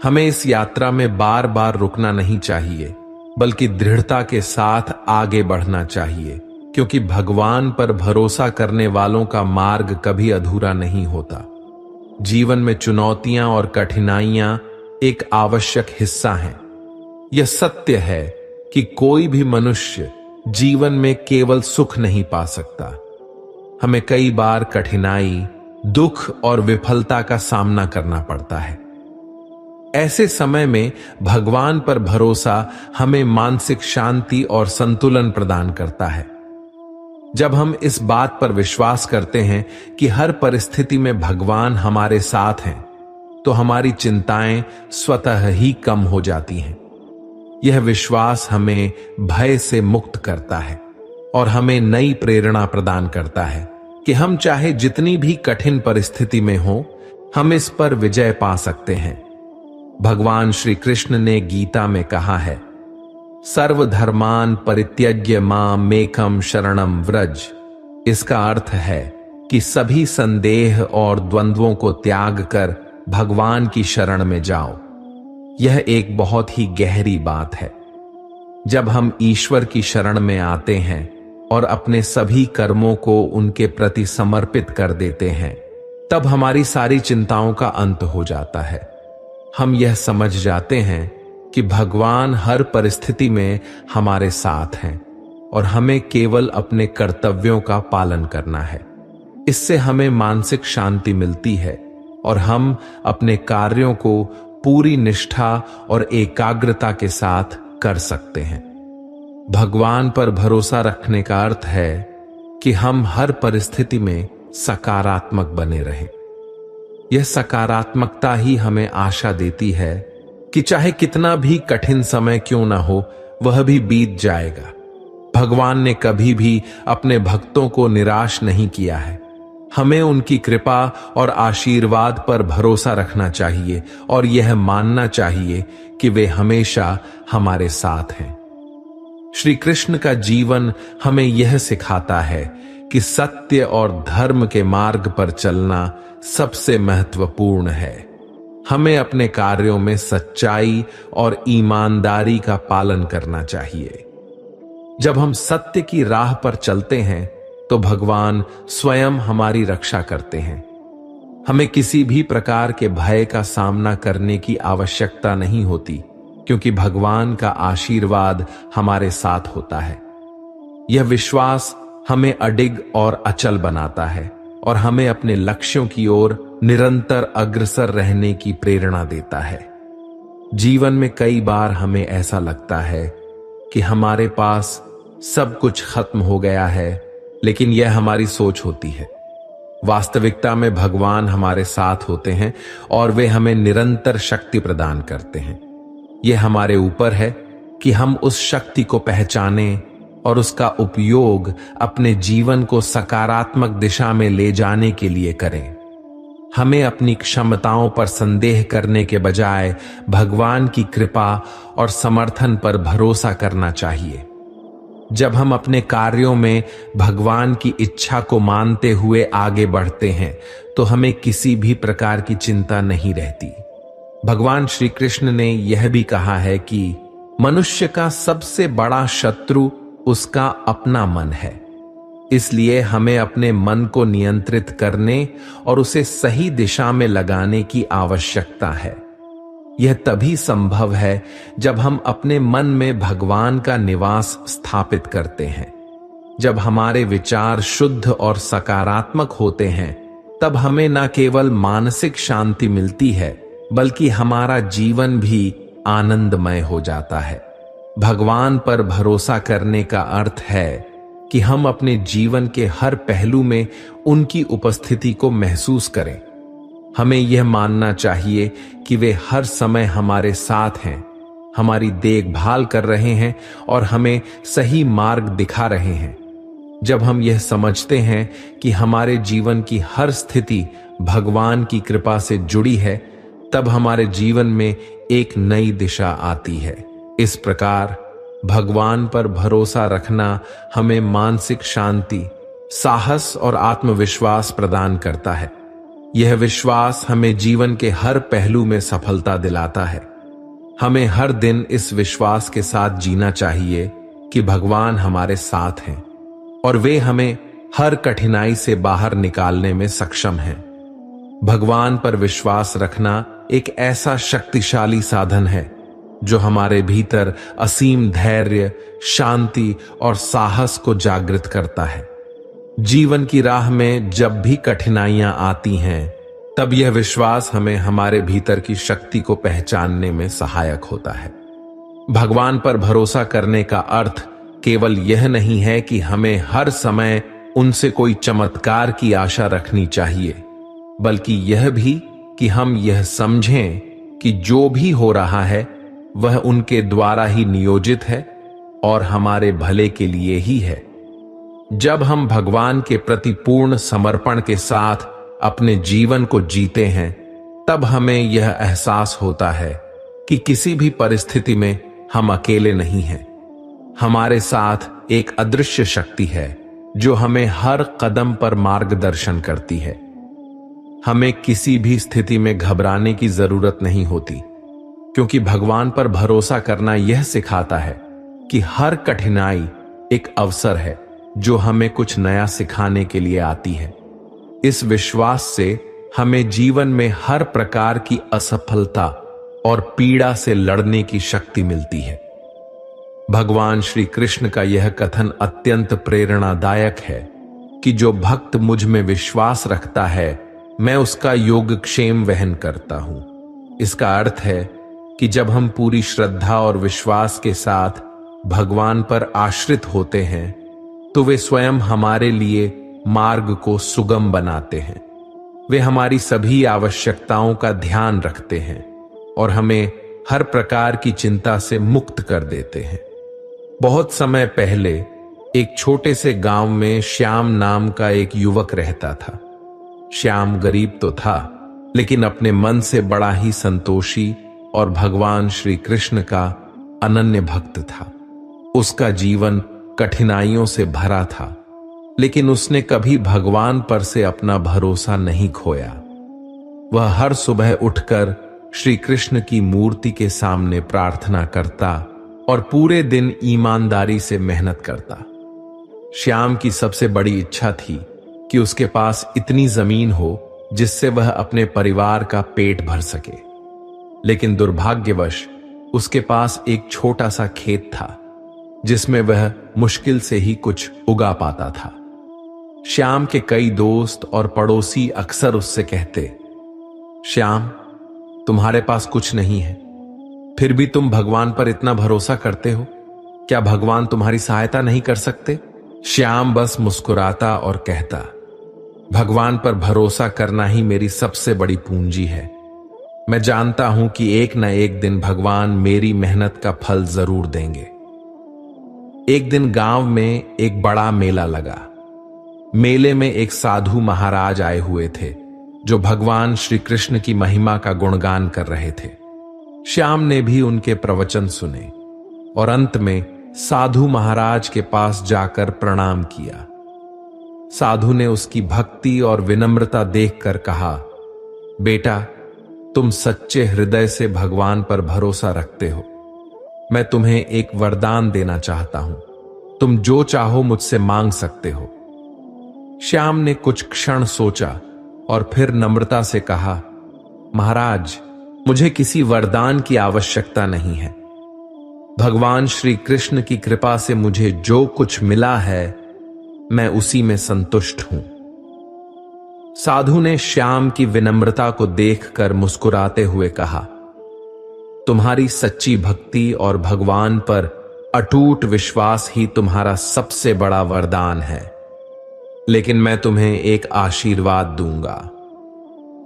हमें इस यात्रा में बार बार रुकना नहीं चाहिए, बल्कि दृढ़ता के साथ आगे बढ़ना चाहिए, क्योंकि भगवान पर भरोसा करने वालों का मार्ग कभी अधूरा नहीं होता। जीवन में चुनौतियां और कठिनाइयां एक आवश्यक हिस्सा हैं। यह सत्य है कि कोई भी मनुष्य जीवन में केवल सुख नहीं पा सकता। हमें कई बार कठिनाई, दुख और विफलता का सामना करना पड़ता है। ऐसे समय में भगवान पर भरोसा हमें मानसिक शांति और संतुलन प्रदान करता है। जब हम इस बात पर विश्वास करते हैं कि हर परिस्थिति में भगवान हमारे साथ हैं, तो हमारी चिंताएं स्वतः ही कम हो जाती हैं। यह विश्वास हमें भय से मुक्त करता है और हमें नई प्रेरणा प्रदान करता है कि हम चाहे जितनी भी कठिन परिस्थिति में हो, हम इस पर विजय पा सकते हैं। भगवान श्री कृष्ण ने गीता में कहा है, सर्वधर्मान परित्यज्य मामेकं शरणं व्रज। इसका अर्थ है कि सभी संदेह और द्वंद्वों को त्याग कर भगवान की शरण में जाओ। यह एक बहुत ही गहरी बात है। जब हम ईश्वर की शरण में आते हैं और अपने सभी कर्मों को उनके प्रति समर्पित कर देते हैं, तब हमारी सारी चिंताओं का अंत हो जाता है। हम यह समझ जाते हैं कि भगवान हर परिस्थिति में हमारे साथ हैं और हमें केवल अपने कर्तव्यों का पालन करना है। इससे हमें मानसिक शांति मिलती है और हम अपने कार्यों को पूरी निष्ठा और एकाग्रता के साथ कर सकते हैं। भगवान पर भरोसा रखने का अर्थ है कि हम हर परिस्थिति में सकारात्मक बने रहें। यह सकारात्मकता ही हमें आशा देती है कि चाहे कितना भी कठिन समय क्यों ना हो, वह भी बीत जाएगा। भगवान ने कभी भी अपने भक्तों को निराश नहीं किया है। हमें उनकी कृपा और आशीर्वाद पर भरोसा रखना चाहिए और यह मानना चाहिए कि वे हमेशा हमारे साथ हैं। श्री कृष्ण का जीवन हमें यह सिखाता है कि सत्य और धर्म के मार्ग पर चलना सबसे महत्वपूर्ण है। हमें अपने कार्यों में सच्चाई और ईमानदारी का पालन करना चाहिए। जब हम सत्य की राह पर चलते हैं, तो भगवान स्वयं हमारी रक्षा करते हैं। हमें किसी भी प्रकार के भय का सामना करने की आवश्यकता नहीं होती, क्योंकि भगवान का आशीर्वाद हमारे साथ होता है। यह विश्वास हमें अडिग और अचल बनाता है और हमें अपने लक्ष्यों की ओर निरंतर अग्रसर रहने की प्रेरणा देता है। जीवन में कई बार हमें ऐसा लगता है कि हमारे पास सब कुछ खत्म हो गया है, लेकिन यह हमारी सोच होती है। वास्तविकता में भगवान हमारे साथ होते हैं और वे हमें निरंतर शक्ति प्रदान करते हैं। यह हमारे ऊपर है कि हम उस शक्ति को पहचानें और उसका उपयोग अपने जीवन को सकारात्मक दिशा में ले जाने के लिए करें। हमें अपनी क्षमताओं पर संदेह करने के बजाय भगवान की कृपा और समर्थन पर भरोसा करना चाहिए। जब हम अपने कार्यों में भगवान की इच्छा को मानते हुए आगे बढ़ते हैं, तो हमें किसी भी प्रकार की चिंता नहीं रहती। भगवान श्री कृष्ण ने यह भी कहा है कि मनुष्य का सबसे बड़ा शत्रु उसका अपना मन है। इसलिए हमें अपने मन को नियंत्रित करने और उसे सही दिशा में लगाने की आवश्यकता है। यह तभी संभव है जब हम अपने मन में भगवान का निवास स्थापित करते हैं। जब हमारे विचार शुद्ध और सकारात्मक होते हैं, तब हमें न केवल मानसिक शांति मिलती है, बल्कि हमारा जीवन भी आनंदमय हो जाता है। भगवान पर भरोसा करने का अर्थ है कि हम अपने जीवन के हर पहलू में उनकी उपस्थिति को महसूस करें। हमें यह मानना चाहिए कि वे हर समय हमारे साथ हैं हमारी देखभाल कर रहे हैं और हमें सही मार्ग दिखा रहे हैं। जब हम यह समझते हैं कि हमारे जीवन की हर स्थिति भगवान की कृपा से जुड़ी है, तब हमारे जीवन में एक नई दिशा आती है। इस प्रकार भगवान पर भरोसा रखना हमें मानसिक शांति, साहस और आत्मविश्वास प्रदान करता है। यह विश्वास हमें जीवन के हर पहलू में सफलता दिलाता है। हमें हर दिन इस विश्वास के साथ जीना चाहिए कि भगवान हमारे साथ हैं और वे हमें हर कठिनाई से बाहर निकालने में सक्षम हैं। भगवान पर विश्वास रखना एक ऐसा शक्तिशाली साधन है जो हमारे भीतर असीम धैर्य, शांति और साहस को जागृत करता है। जीवन की राह में जब भी कठिनाइयां आती हैं, तब यह विश्वास हमें हमारे भीतर की शक्ति को पहचानने में सहायक होता है। भगवान पर भरोसा करने का अर्थ केवल यह नहीं है कि हमें हर समय उनसे कोई चमत्कार की आशा रखनी चाहिए, बल्कि यह भी कि हम यह समझें कि जो भी हो रहा है वह उनके द्वारा ही नियोजित है और हमारे भले के लिए ही है। जब हम भगवान के प्रति पूर्ण समर्पण के साथ अपने जीवन को जीते हैं, तब हमें यह एहसास होता है कि किसी भी परिस्थिति में हम अकेले नहीं हैं। हमारे साथ एक अदृश्य शक्ति है जो हमें हर कदम पर मार्गदर्शन करती है। हमें किसी भी स्थिति में घबराने की जरूरत नहीं होती, क्योंकि भगवान पर भरोसा करना यह सिखाता है कि हर कठिनाई एक अवसर है जो हमें कुछ नया सिखाने के लिए आती है। इस विश्वास से हमें जीवन में हर प्रकार की असफलता और पीड़ा से लड़ने की शक्ति मिलती है। भगवान श्री कृष्ण का यह कथन अत्यंत प्रेरणादायक है कि जो भक्त मुझ में विश्वास रखता है, मैं उसका योगक्षेम वहन करता हूं। इसका अर्थ है कि जब हम पूरी श्रद्धा और विश्वास के साथ भगवान पर आश्रित होते हैं, तो वे स्वयं हमारे लिए मार्ग को सुगम बनाते हैं। वे हमारी सभी आवश्यकताओं का ध्यान रखते हैं और हमें हर प्रकार की चिंता से मुक्त कर देते हैं। बहुत समय पहले एक छोटे से गांव में श्याम नाम का एक युवक रहता था। श्याम गरीब तो था, लेकिन अपने मन से बड़ा ही संतोषी और भगवान श्री कृष्ण का अनन्य भक्त था। उसका जीवन कठिनाइयों से भरा था, लेकिन उसने कभी भगवान पर से अपना भरोसा नहीं खोया। वह हर सुबह उठकर श्री कृष्ण की मूर्ति के सामने प्रार्थना करता और पूरे दिन ईमानदारी से मेहनत करता। श्याम की सबसे बड़ी इच्छा थी कि उसके पास इतनी जमीन हो जिससे वह अपने परिवार का पेट भर सके, लेकिन दुर्भाग्यवश उसके पास एक छोटा सा खेत था जिसमें वह मुश्किल से ही कुछ उगा पाता था। श्याम के कई दोस्त और पड़ोसी अक्सर उससे कहते, श्याम, तुम्हारे पास कुछ नहीं है, फिर भी तुम भगवान पर इतना भरोसा करते हो, क्या भगवान तुम्हारी सहायता नहीं कर सकते? श्याम बस मुस्कुराता और कहता, भगवान पर भरोसा करना ही मेरी सबसे बड़ी पूंजी है। मैं जानता हूं कि एक न एक दिन भगवान मेरी मेहनत का फल जरूर देंगे। एक दिन गांव में एक बड़ा मेला लगा। मेले में एक साधु महाराज आए हुए थे जो भगवान श्री कृष्ण की महिमा का गुणगान कर रहे थे। श्याम ने भी उनके प्रवचन सुने और अंत में साधु महाराज के पास जाकर प्रणाम किया। साधु ने उसकी भक्ति और विनम्रता देखकर कहा, बेटा, तुम सच्चे हृदय से भगवान पर भरोसा रखते हो। मैं तुम्हें एक वरदान देना चाहता हूं। तुम जो चाहो मुझसे मांग सकते हो। श्याम ने कुछ क्षण सोचा और फिर नम्रता से कहा, महाराज, मुझे किसी वरदान की आवश्यकता नहीं है। भगवान श्री कृष्ण की कृपा से मुझे जो कुछ मिला है, मैं उसी में संतुष्ट हूं। साधु ने श्याम की विनम्रता को देखकर मुस्कुराते हुए कहा, तुम्हारी सच्ची भक्ति और भगवान पर अटूट विश्वास ही तुम्हारा सबसे बड़ा वरदान है। लेकिन मैं तुम्हें एक आशीर्वाद दूंगा।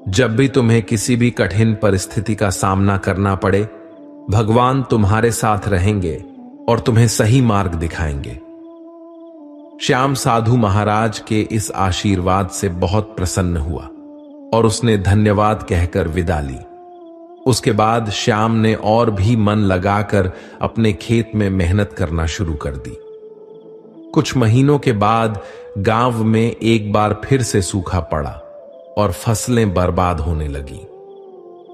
जब भी तुम्हें किसी भी कठिन परिस्थिति का सामना करना पड़े, भगवान तुम्हारे साथ रहेंगे और तुम्हें सही मार्ग दिखाएंगे। श्याम साधु महाराज के इस आशीर्वाद से बहुत प्रसन्न हुआ और उसने धन्यवाद कहकर विदा ली। उसके बाद श्याम ने और भी मन लगाकर अपने खेत में मेहनत करना शुरू कर दी। कुछ महीनों के बाद गांव में एक बार फिर से सूखा पड़ा और फसलें बर्बाद होने लगी।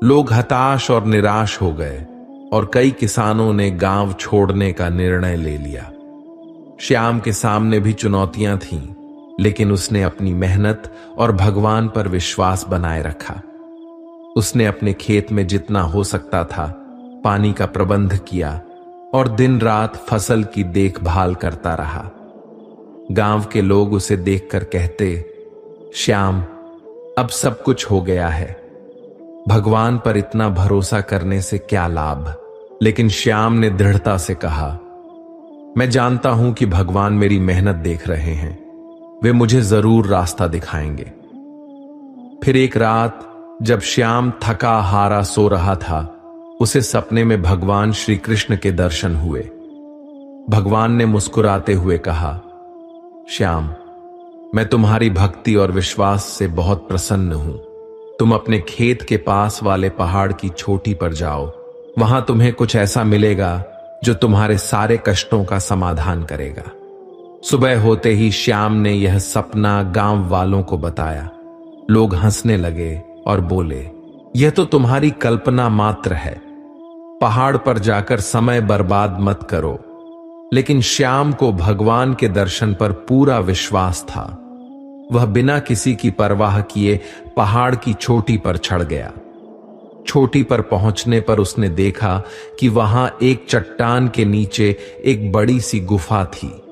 लोग हताश और निराश हो गए और कई किसानों ने गांव छोड़ने का निर्णय ले लिया। श्याम के सामने भी चुनौतियां थीं, लेकिन उसने अपनी मेहनत और भगवान पर विश्वास बनाए रखा। उसने अपने खेत में जितना हो सकता था पानी का प्रबंध किया और दिन रात फसल की देखभाल करता रहा। गांव के लोग उसे देखकर कहते, श्याम, अब सब कुछ हो गया है, भगवान पर इतना भरोसा करने से क्या लाभ। लेकिन श्याम ने दृढ़ता से कहा, मैं जानता हूं कि भगवान मेरी मेहनत देख रहे हैं, वे मुझे जरूर रास्ता दिखाएंगे। फिर एक रात जब श्याम थका हारा सो रहा था, उसे सपने में भगवान श्री कृष्ण के दर्शन हुए। भगवान ने मुस्कुराते हुए कहा, श्याम, मैं तुम्हारी भक्ति और विश्वास से बहुत प्रसन्न हूं। तुम अपने खेत के पास वाले पहाड़ की चोटी पर जाओ, वहां तुम्हें कुछ ऐसा मिलेगा जो तुम्हारे सारे कष्टों का समाधान करेगा। सुबह होते ही श्याम ने यह सपना गांव वालों को बताया। लोग हंसने लगे और बोले, यह तो तुम्हारी कल्पना मात्र है, पहाड़ पर जाकर समय बर्बाद मत करो। लेकिन श्याम को भगवान के दर्शन पर पूरा विश्वास था। वह बिना किसी की परवाह किए पहाड़ की चोटी पर चढ़ गया। चोटी पर पहुंचने पर उसने देखा कि वहां एक चट्टान के नीचे एक बड़ी सी गुफा थी।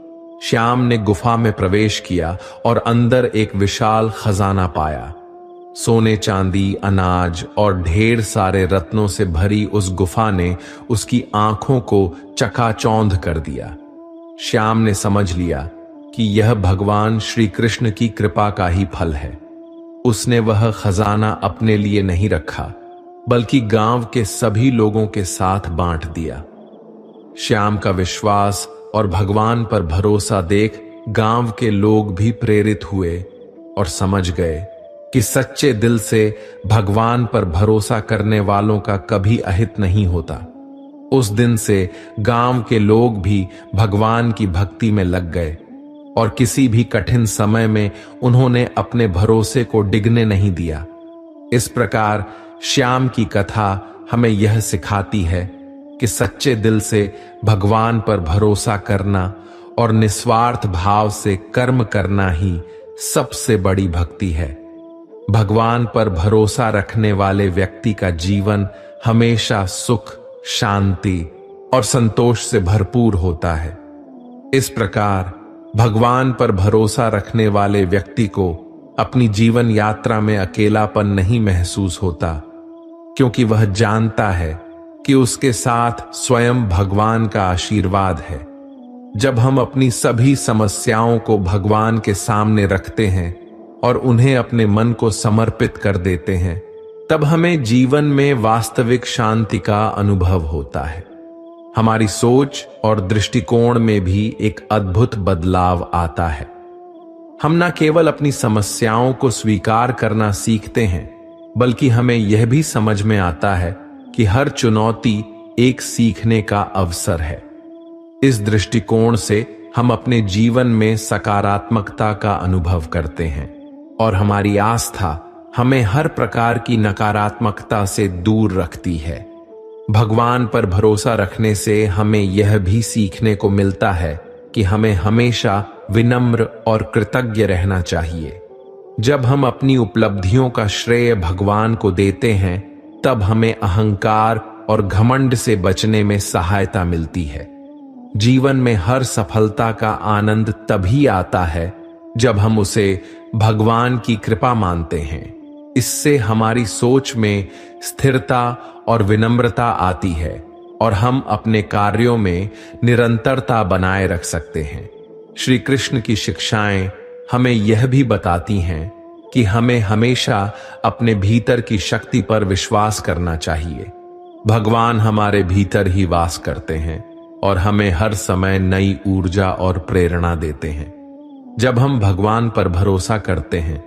श्याम ने गुफा में प्रवेश किया और अंदर एक विशाल खजाना पाया। सोने, चांदी, अनाज और ढेर सारे रत्नों से भरी उस गुफा ने उसकी आंखों को चकाचौंध कर दिया। श्याम ने समझ लिया कि यह भगवान श्री कृष्ण की कृपा का ही फल है। उसने वह खजाना अपने लिए नहीं रखा, बल्कि गांव के सभी लोगों के साथ बांट दिया। श्याम का विश्वास और भगवान पर भरोसा देख गांव के लोग भी प्रेरित हुए और समझ गए कि सच्चे दिल से भगवान पर भरोसा करने वालों का कभी अहित नहीं होता। उस दिन से गांव के लोग भी भगवान की भक्ति में लग गए और किसी भी कठिन समय में उन्होंने अपने भरोसे को डिगने नहीं दिया। इस प्रकार श्याम की कथा हमें यह सिखाती है कि सच्चे दिल से भगवान पर भरोसा करना और निस्वार्थ भाव से कर्म करना ही सबसे बड़ी भक्ति है। भगवान पर भरोसा रखने वाले व्यक्ति का जीवन हमेशा सुख, शांति और संतोष से भरपूर होता है। इस प्रकार भगवान पर भरोसा रखने वाले व्यक्ति को अपनी जीवन यात्रा में अकेलापन नहीं महसूस होता, क्योंकि वह जानता है कि उसके साथ स्वयं भगवान का आशीर्वाद है। जब हम अपनी सभी समस्याओं को भगवान के सामने रखते हैं और उन्हें अपने मन को समर्पित कर देते हैं, तब हमें जीवन में वास्तविक शांति का अनुभव होता है। हमारी सोच और दृष्टिकोण में भी एक अद्भुत बदलाव आता है। हम न केवल अपनी समस्याओं को स्वीकार करना सीखते हैं, बल्कि हमें यह भी समझ में आता है कि हर चुनौती एक सीखने का अवसर है। इस दृष्टिकोण से हम अपने जीवन में सकारात्मकता का अनुभव करते हैं और हमारी आस्था हमें हर प्रकार की नकारात्मकता से दूर रखती है। भगवान पर भरोसा रखने से हमें यह भी सीखने को मिलता है कि हमें हमेशा विनम्र और कृतज्ञ रहना चाहिए। जब हम अपनी उपलब्धियों का श्रेय भगवान को देते हैं, तब हमें अहंकार और घमंड से बचने में सहायता मिलती है। जीवन में हर सफलता का आनंद तभी आता है जब हम उसे भगवान की कृपा मानते हैं। इससे हमारी सोच में स्थिरता और विनम्रता आती है और हम अपने कार्यों में निरंतरता बनाए रख सकते हैं। श्री कृष्ण की शिक्षाएं हमें यह भी बताती हैं कि हमें हमेशा अपने भीतर की शक्ति पर विश्वास करना चाहिए। भगवान हमारे भीतर ही वास करते हैं और हमें हर समय नई ऊर्जा और प्रेरणा देते हैं। जब हम भगवान पर भरोसा करते हैं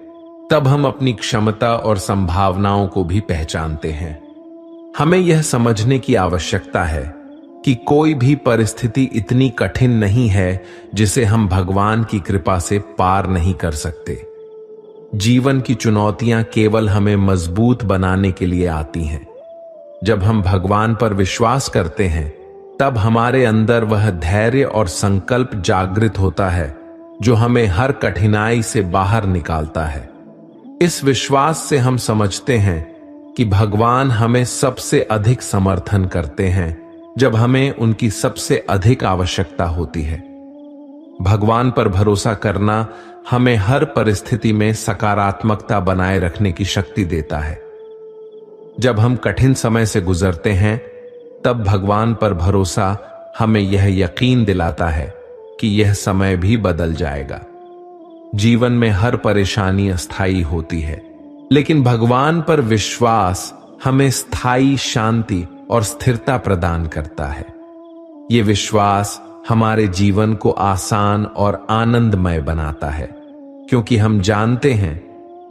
तब हम अपनी क्षमता और संभावनाओं को भी पहचानते हैं। हमें यह समझने की आवश्यकता है कि कोई भी परिस्थिति इतनी कठिन नहीं है जिसे हम भगवान की कृपा से पार नहीं कर सकते। जीवन की चुनौतियां केवल हमें मजबूत बनाने के लिए आती हैं। जब हम भगवान पर विश्वास करते हैं तब हमारे अंदर वह धैर्य और संकल्प जागृत होता है जो हमें हर कठिनाई से बाहर निकालता है। इस विश्वास से हम समझते हैं कि भगवान हमें सबसे अधिक समर्थन करते हैं जब हमें उनकी सबसे अधिक आवश्यकता होती है। भगवान पर भरोसा करना हमें हर परिस्थिति में सकारात्मकता बनाए रखने की शक्ति देता है। जब हम कठिन समय से गुजरते हैं तब भगवान पर भरोसा हमें यह यकीन दिलाता है कि यह समय भी बदल जाएगा। जीवन में हर परेशानी अस्थायी होती है, लेकिन भगवान पर विश्वास हमें स्थायी शांति और स्थिरता प्रदान करता है। ये विश्वास हमारे जीवन को आसान और आनंदमय बनाता है, क्योंकि हम जानते हैं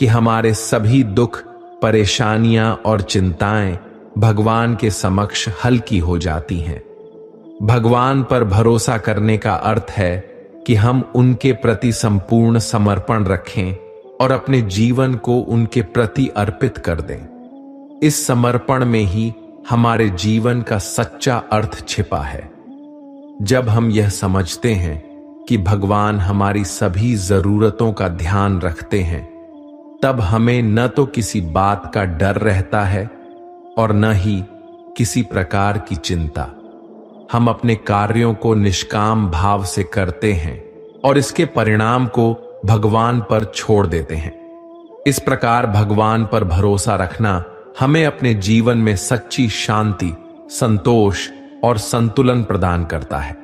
कि हमारे सभी दुख, परेशानियां और चिंताएं भगवान के समक्ष हल्की हो जाती हैं। भगवान पर भरोसा करने का अर्थ है कि हम उनके प्रति संपूर्ण समर्पण रखें और अपने जीवन को उनके प्रति अर्पित कर दें। इस समर्पण में ही हमारे जीवन का सच्चा अर्थ छिपा है। जब हम यह समझते हैं कि भगवान हमारी सभी जरूरतों का ध्यान रखते हैं, तब हमें न तो किसी बात का डर रहता है और न ही किसी प्रकार की चिंता। हम अपने कार्यों को निष्काम भाव से करते हैं और इसके परिणाम को भगवान पर छोड़ देते हैं। इस प्रकार भगवान पर भरोसा रखना हमें अपने जीवन में सच्ची शांति, संतोष और संतुलन प्रदान करता है।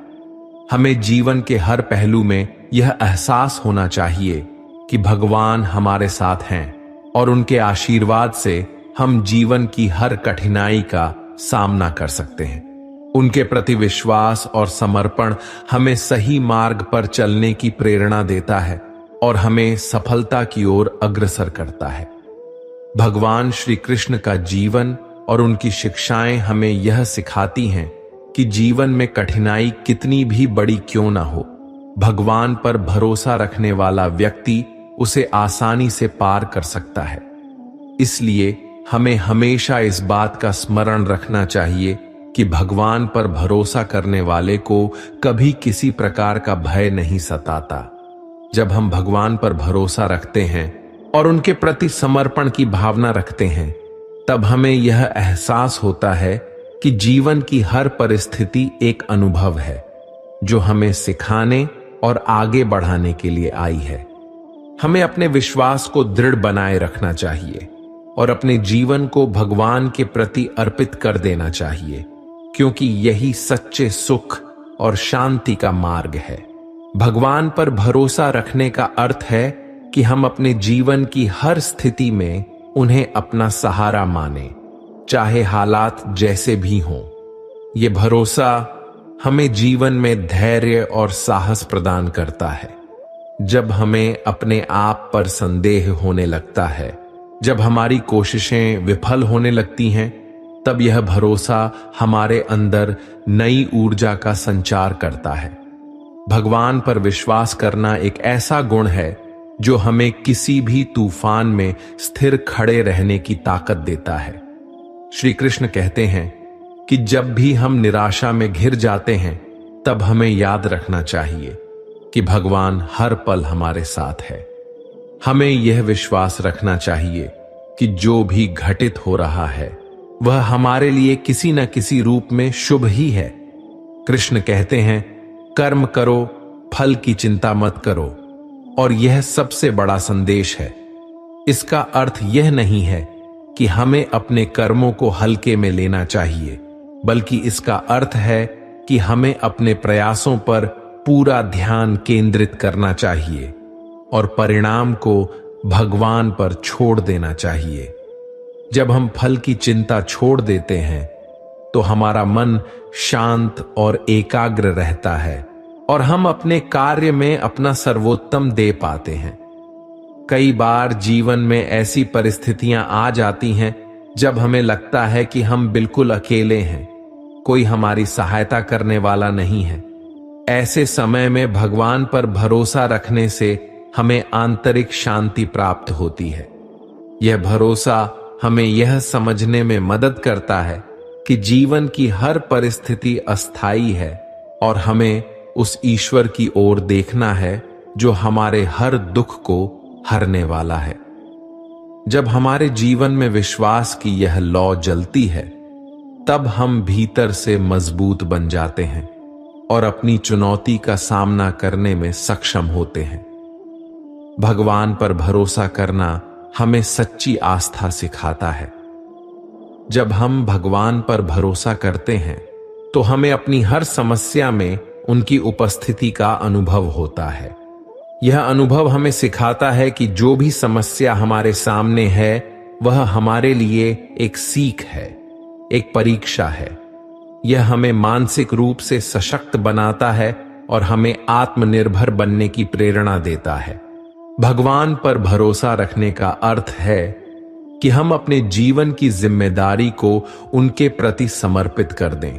हमें जीवन के हर पहलू में यह एहसास होना चाहिए कि भगवान हमारे साथ हैं और उनके आशीर्वाद से हम जीवन की हर कठिनाई का सामना कर सकते हैं। उनके प्रति विश्वास और समर्पण हमें सही मार्ग पर चलने की प्रेरणा देता है और हमें सफलता की ओर अग्रसर करता है। भगवान श्री कृष्ण का जीवन और उनकी शिक्षाएं हमें यह सिखाती हैं कि जीवन में कठिनाई कितनी भी बड़ी क्यों ना हो, भगवान पर भरोसा रखने वाला व्यक्ति उसे आसानी से पार कर सकता है। इसलिए हमें हमेशा इस बात का स्मरण रखना चाहिए कि भगवान पर भरोसा करने वाले को कभी किसी प्रकार का भय नहीं सताता। जब हम भगवान पर भरोसा रखते हैं और उनके प्रति समर्पण की भावना रखते हैं, तब हमें यह एहसास होता है कि जीवन की हर परिस्थिति एक अनुभव है जो हमें सिखाने और आगे बढ़ाने के लिए आई है। हमें अपने विश्वास को दृढ़ बनाए रखना चाहिए और अपने जीवन को भगवान के प्रति अर्पित कर देना चाहिए, क्योंकि यही सच्चे सुख और शांति का मार्ग है। भगवान पर भरोसा रखने का अर्थ है कि हम अपने जीवन की हर स्थिति में उन्हें अपना सहारा माने, चाहे हालात जैसे भी हों। ये भरोसा हमें जीवन में धैर्य और साहस प्रदान करता है। जब हमें अपने आप पर संदेह होने लगता है, जब हमारी कोशिशें विफल होने लगती हैं, तब यह भरोसा हमारे अंदर नई ऊर्जा का संचार करता है। भगवान पर विश्वास करना एक ऐसा गुण है जो हमें किसी भी तूफान में स्थिर खड़े रहने की ताकत देता है। श्री कृष्ण कहते हैं कि जब भी हम निराशा में घिर जाते हैं, तब हमें याद रखना चाहिए कि भगवान हर पल हमारे साथ है। हमें यह विश्वास रखना चाहिए कि जो भी घटित हो रहा है वह हमारे लिए किसी न किसी रूप में शुभ ही है। कृष्ण कहते हैं, कर्म करो, फल की चिंता मत करो, और यह सबसे बड़ा संदेश है। इसका अर्थ यह नहीं है कि हमें अपने कर्मों को हल्के में लेना चाहिए, बल्कि इसका अर्थ है कि हमें अपने प्रयासों पर पूरा ध्यान केंद्रित करना चाहिए और परिणाम को भगवान पर छोड़ देना चाहिए। जब हम फल की चिंता छोड़ देते हैं, तो हमारा मन शांत और एकाग्र रहता है और हम अपने कार्य में अपना सर्वोत्तम दे पाते हैं। कई बार जीवन में ऐसी परिस्थितियां आ जाती हैं जब हमें लगता है कि हम बिल्कुल अकेले हैं, कोई हमारी सहायता करने वाला नहीं है। ऐसे समय में भगवान पर भरोसा रखने से हमें आंतरिक शांति प्राप्त होती है। यह भरोसा हमें यह समझने में मदद करता है कि जीवन की हर परिस्थिति अस्थायी है और हमें उस ईश्वर की ओर देखना है जो हमारे हर दुख को हरने वाला है। जब हमारे जीवन में विश्वास की यह लौ जलती है, तब हम भीतर से मजबूत बन जाते हैं और अपनी चुनौती का सामना करने में सक्षम होते हैं। भगवान पर भरोसा करना हमें सच्ची आस्था सिखाता है। जब हम भगवान पर भरोसा करते हैं तो हमें अपनी हर समस्या में उनकी उपस्थिति का अनुभव होता है। यह अनुभव हमें सिखाता है कि जो भी समस्या हमारे सामने है वह हमारे लिए एक सीख है, एक परीक्षा है। यह हमें मानसिक रूप से सशक्त बनाता है और हमें आत्मनिर्भर बनने की प्रेरणा देता है। भगवान पर भरोसा रखने का अर्थ है कि हम अपने जीवन की जिम्मेदारी को उनके प्रति समर्पित कर दें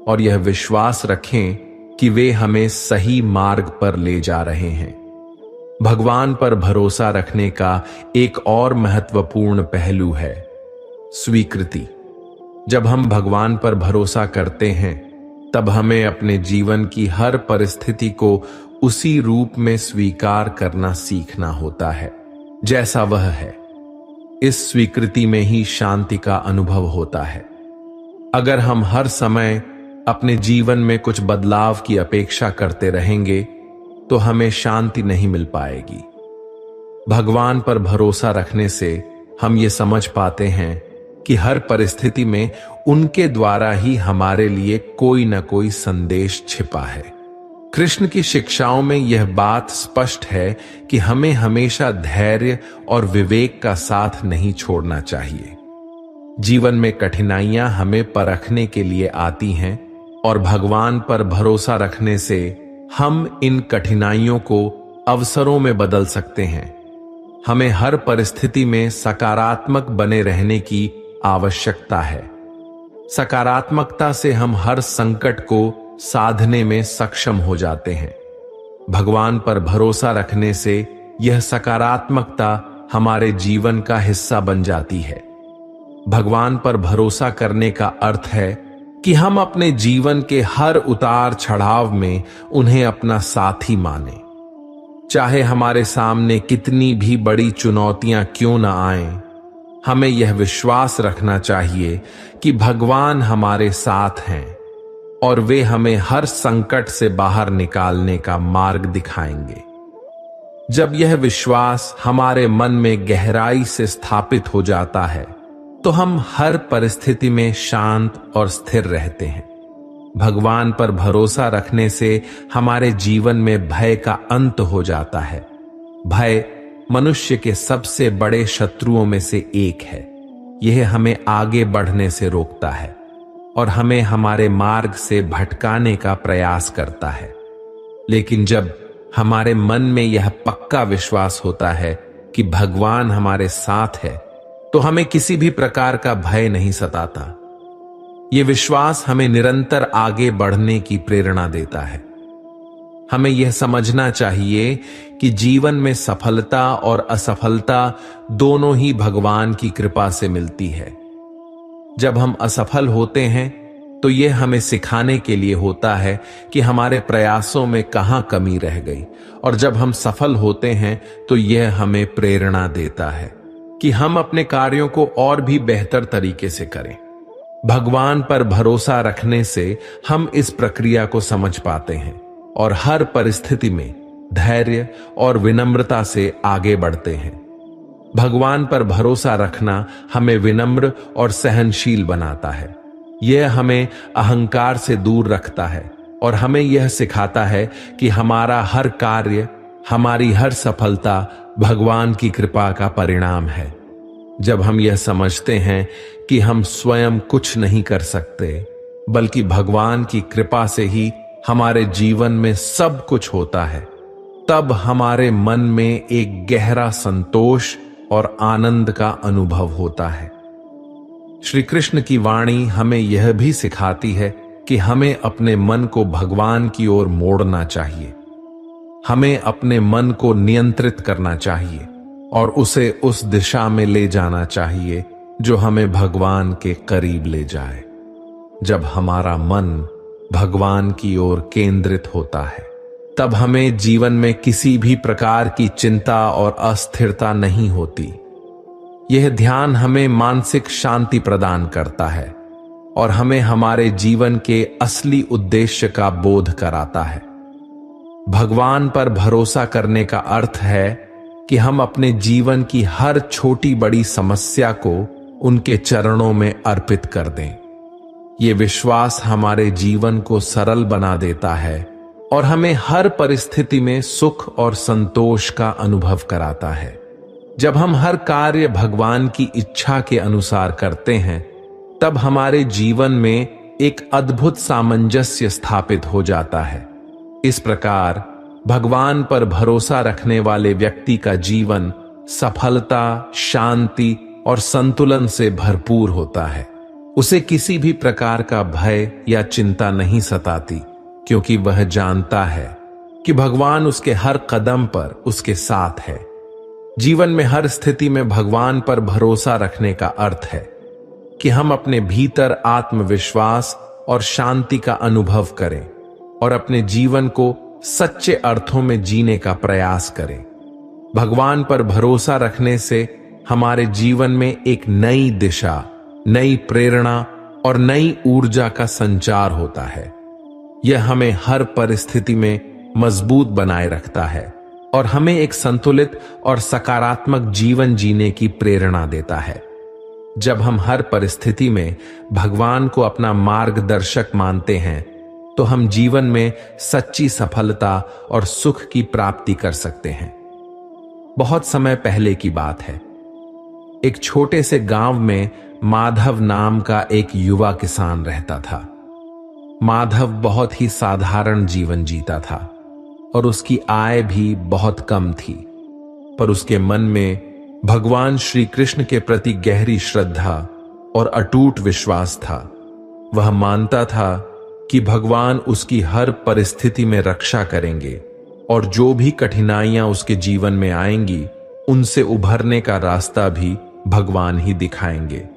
और यह विश्वास रखें कि वे हमें सही मार्ग पर ले जा रहे हैं। भगवान पर भरोसा रखने का एक और महत्वपूर्ण पहलू है स्वीकृति। जब हम भगवान पर भरोसा करते हैं तब हमें अपने जीवन की हर परिस्थिति को उसी रूप में स्वीकार करना सीखना होता है जैसा वह है। इस स्वीकृति में ही शांति का अनुभव होता है। अगर हम हर समय अपने जीवन में कुछ बदलाव की अपेक्षा करते रहेंगे तो हमें शांति नहीं मिल पाएगी। भगवान पर भरोसा रखने से हम ये समझ पाते हैं कि हर परिस्थिति में उनके द्वारा ही हमारे लिए कोई न कोई संदेश छिपा है। कृष्ण की शिक्षाओं में यह बात स्पष्ट है कि हमें हमेशा धैर्य और विवेक का साथ नहीं छोड़ना चाहिए। जीवन में कठिनाइयां हमें परखने के लिए आती हैं और भगवान पर भरोसा रखने से हम इन कठिनाइयों को अवसरों में बदल सकते हैं। हमें हर परिस्थिति में सकारात्मक बने रहने की आवश्यकता है। सकारात्मकता से हम हर संकट को साधने में सक्षम हो जाते हैं। भगवान पर भरोसा रखने से यह सकारात्मकता हमारे जीवन का हिस्सा बन जाती है। भगवान पर भरोसा करने का अर्थ है कि हम अपने जीवन के हर उतार चढ़ाव में उन्हें अपना साथी माने। चाहे हमारे सामने कितनी भी बड़ी चुनौतियां क्यों न आएं, हमें यह विश्वास रखना चाहिए कि भगवान हमारे साथ हैं और वे हमें हर संकट से बाहर निकालने का मार्ग दिखाएंगे। जब यह विश्वास हमारे मन में गहराई से स्थापित हो जाता है तो हम हर परिस्थिति में शांत और स्थिर रहते हैं। भगवान पर भरोसा रखने से हमारे जीवन में भय का अंत हो जाता है। भय मनुष्य के सबसे बड़े शत्रुओं में से एक है। यह हमें आगे बढ़ने से रोकता है और हमें हमारे मार्ग से भटकाने का प्रयास करता है। लेकिन जब हमारे मन में यह पक्का विश्वास होता है कि भगवान हमारे साथ है तो हमें किसी भी प्रकार का भय नहीं सताता। यह विश्वास हमें निरंतर आगे बढ़ने की प्रेरणा देता है। हमें यह समझना चाहिए कि जीवन में सफलता और असफलता दोनों ही भगवान की कृपा से मिलती है। जब हम असफल होते हैं तो यह हमें सिखाने के लिए होता है कि हमारे प्रयासों में कहां कमी रह गई, और जब हम सफल होते हैं तो यह हमें प्रेरणा देता है कि हम अपने कार्यों को और भी बेहतर तरीके से करें। भगवान पर भरोसा रखने से हम इस प्रक्रिया को समझ पाते हैं और हर परिस्थिति में धैर्य और विनम्रता से आगे बढ़ते हैं। भगवान पर भरोसा रखना हमें विनम्र और सहनशील बनाता है। यह हमें अहंकार से दूर रखता है और हमें यह सिखाता है कि हमारा हर कार्य, हमारी हर सफलता भगवान की कृपा का परिणाम है। जब हम यह समझते हैं कि हम स्वयं कुछ नहीं कर सकते, बल्कि भगवान की कृपा से ही हमारे जीवन में सब कुछ होता है, तब हमारे मन में एक गहरा संतोष और आनंद का अनुभव होता है। श्री कृष्ण की वाणी हमें यह भी सिखाती है कि हमें अपने मन को भगवान की ओर मोड़ना चाहिए। हमें अपने मन को नियंत्रित करना चाहिए और उसे उस दिशा में ले जाना चाहिए जो हमें भगवान के करीब ले जाए। जब हमारा मन भगवान की ओर केंद्रित होता है, तब हमें जीवन में किसी भी प्रकार की चिंता और अस्थिरता नहीं होती। यह ध्यान हमें मानसिक शांति प्रदान करता है और हमें हमारे जीवन के असली उद्देश्य का बोध कराता है। भगवान पर भरोसा करने का अर्थ है कि हम अपने जीवन की हर छोटी बड़ी समस्या को उनके चरणों में अर्पित कर दें। ये विश्वास हमारे जीवन को सरल बना देता है और हमें हर परिस्थिति में सुख और संतोष का अनुभव कराता है। जब हम हर कार्य भगवान की इच्छा के अनुसार करते हैं, तब हमारे जीवन में एक अद्भुत सामंजस्य स्थापित हो जाता है। इस प्रकार भगवान पर भरोसा रखने वाले व्यक्ति का जीवन सफलता, शांति और संतुलन से भरपूर होता है। उसे किसी भी प्रकार का भय या चिंता नहीं सताती, क्योंकि वह जानता है कि भगवान उसके हर कदम पर उसके साथ है। जीवन में हर स्थिति में भगवान पर भरोसा रखने का अर्थ है कि हम अपने भीतर आत्मविश्वास और शांति का अनुभव करें और अपने जीवन को सच्चे अर्थों में जीने का प्रयास करें। भगवान पर भरोसा रखने से हमारे जीवन में एक नई दिशा, नई प्रेरणा और नई ऊर्जा का संचार होता है। यह हमें हर परिस्थिति में मजबूत बनाए रखता है और हमें एक संतुलित और सकारात्मक जीवन जीने की प्रेरणा देता है। जब हम हर परिस्थिति में भगवान को अपना मार्गदर्शक मानते हैं, तो हम जीवन में सच्ची सफलता और सुख की प्राप्ति कर सकते हैं। बहुत समय पहले की बात है। एक छोटे से गांव में माधव नाम का एक युवा किसान रहता था। माधव बहुत ही साधारण जीवन जीता था और उसकी आय भी बहुत कम थी, पर उसके मन में भगवान श्री कृष्ण के प्रति गहरी श्रद्धा और अटूट विश्वास था। वह मानता था कि भगवान उसकी हर परिस्थिति में रक्षा करेंगे और जो भी कठिनाइयां उसके जीवन में आएंगी, उनसे उभरने का रास्ता भी भगवान ही दिखाएंगे।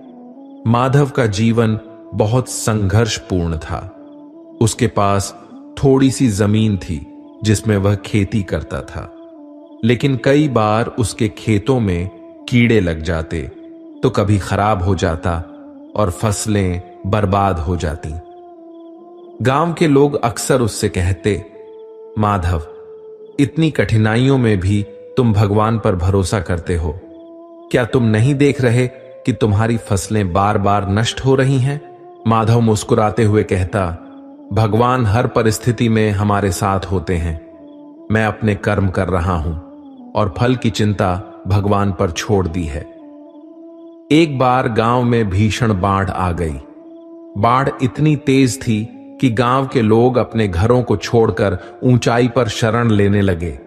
माधव का जीवन बहुत संघर्षपूर्ण था। उसके पास थोड़ी सी जमीन थी जिसमें वह खेती करता था, लेकिन कई बार उसके खेतों में कीड़े लग जाते तो कभी खराब हो जाता और फसलें बर्बाद हो जाती। गांव के लोग अक्सर उससे कहते, माधव, इतनी कठिनाइयों में भी तुम भगवान पर भरोसा करते हो। क्या तुम नहीं देख रहे कि तुम्हारी फसलें बार बार नष्ट हो रही हैं? माधव मुस्कुराते हुए कहता, भगवान हर परिस्थिति में हमारे साथ होते हैं। मैं अपने कर्म कर रहा हूं और फल की चिंता भगवान पर छोड़ दी है। एक बार गांव में भीषण बाढ़ आ गई। बाढ़ इतनी तेज थी कि गांव के लोग अपने घरों को छोड़कर ऊंचाई पर शरण लेने लगे।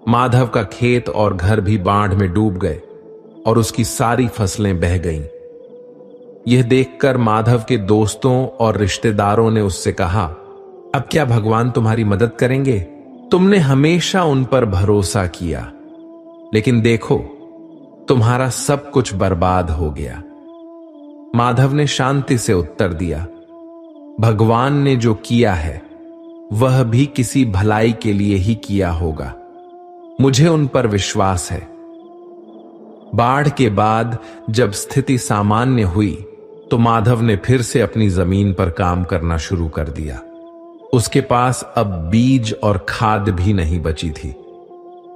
माधव का खेत और घर भी बाढ़ में डूब गए और उसकी सारी फसलें बह गईं। यह देखकर माधव के दोस्तों और रिश्तेदारों ने उससे कहा, अब क्या भगवान तुम्हारी मदद करेंगे? तुमने हमेशा उन पर भरोसा किया, लेकिन देखो, तुम्हारा सब कुछ बर्बाद हो गया। माधव ने शांति से उत्तर दिया, भगवान ने जो किया है वह भी किसी भलाई के लिए ही किया होगा। मुझे उन पर विश्वास है। बाढ़ के बाद जब स्थिति सामान्य हुई तो माधव ने फिर से अपनी जमीन पर काम करना शुरू कर दिया। उसके पास अब बीज और खाद भी नहीं बची थी।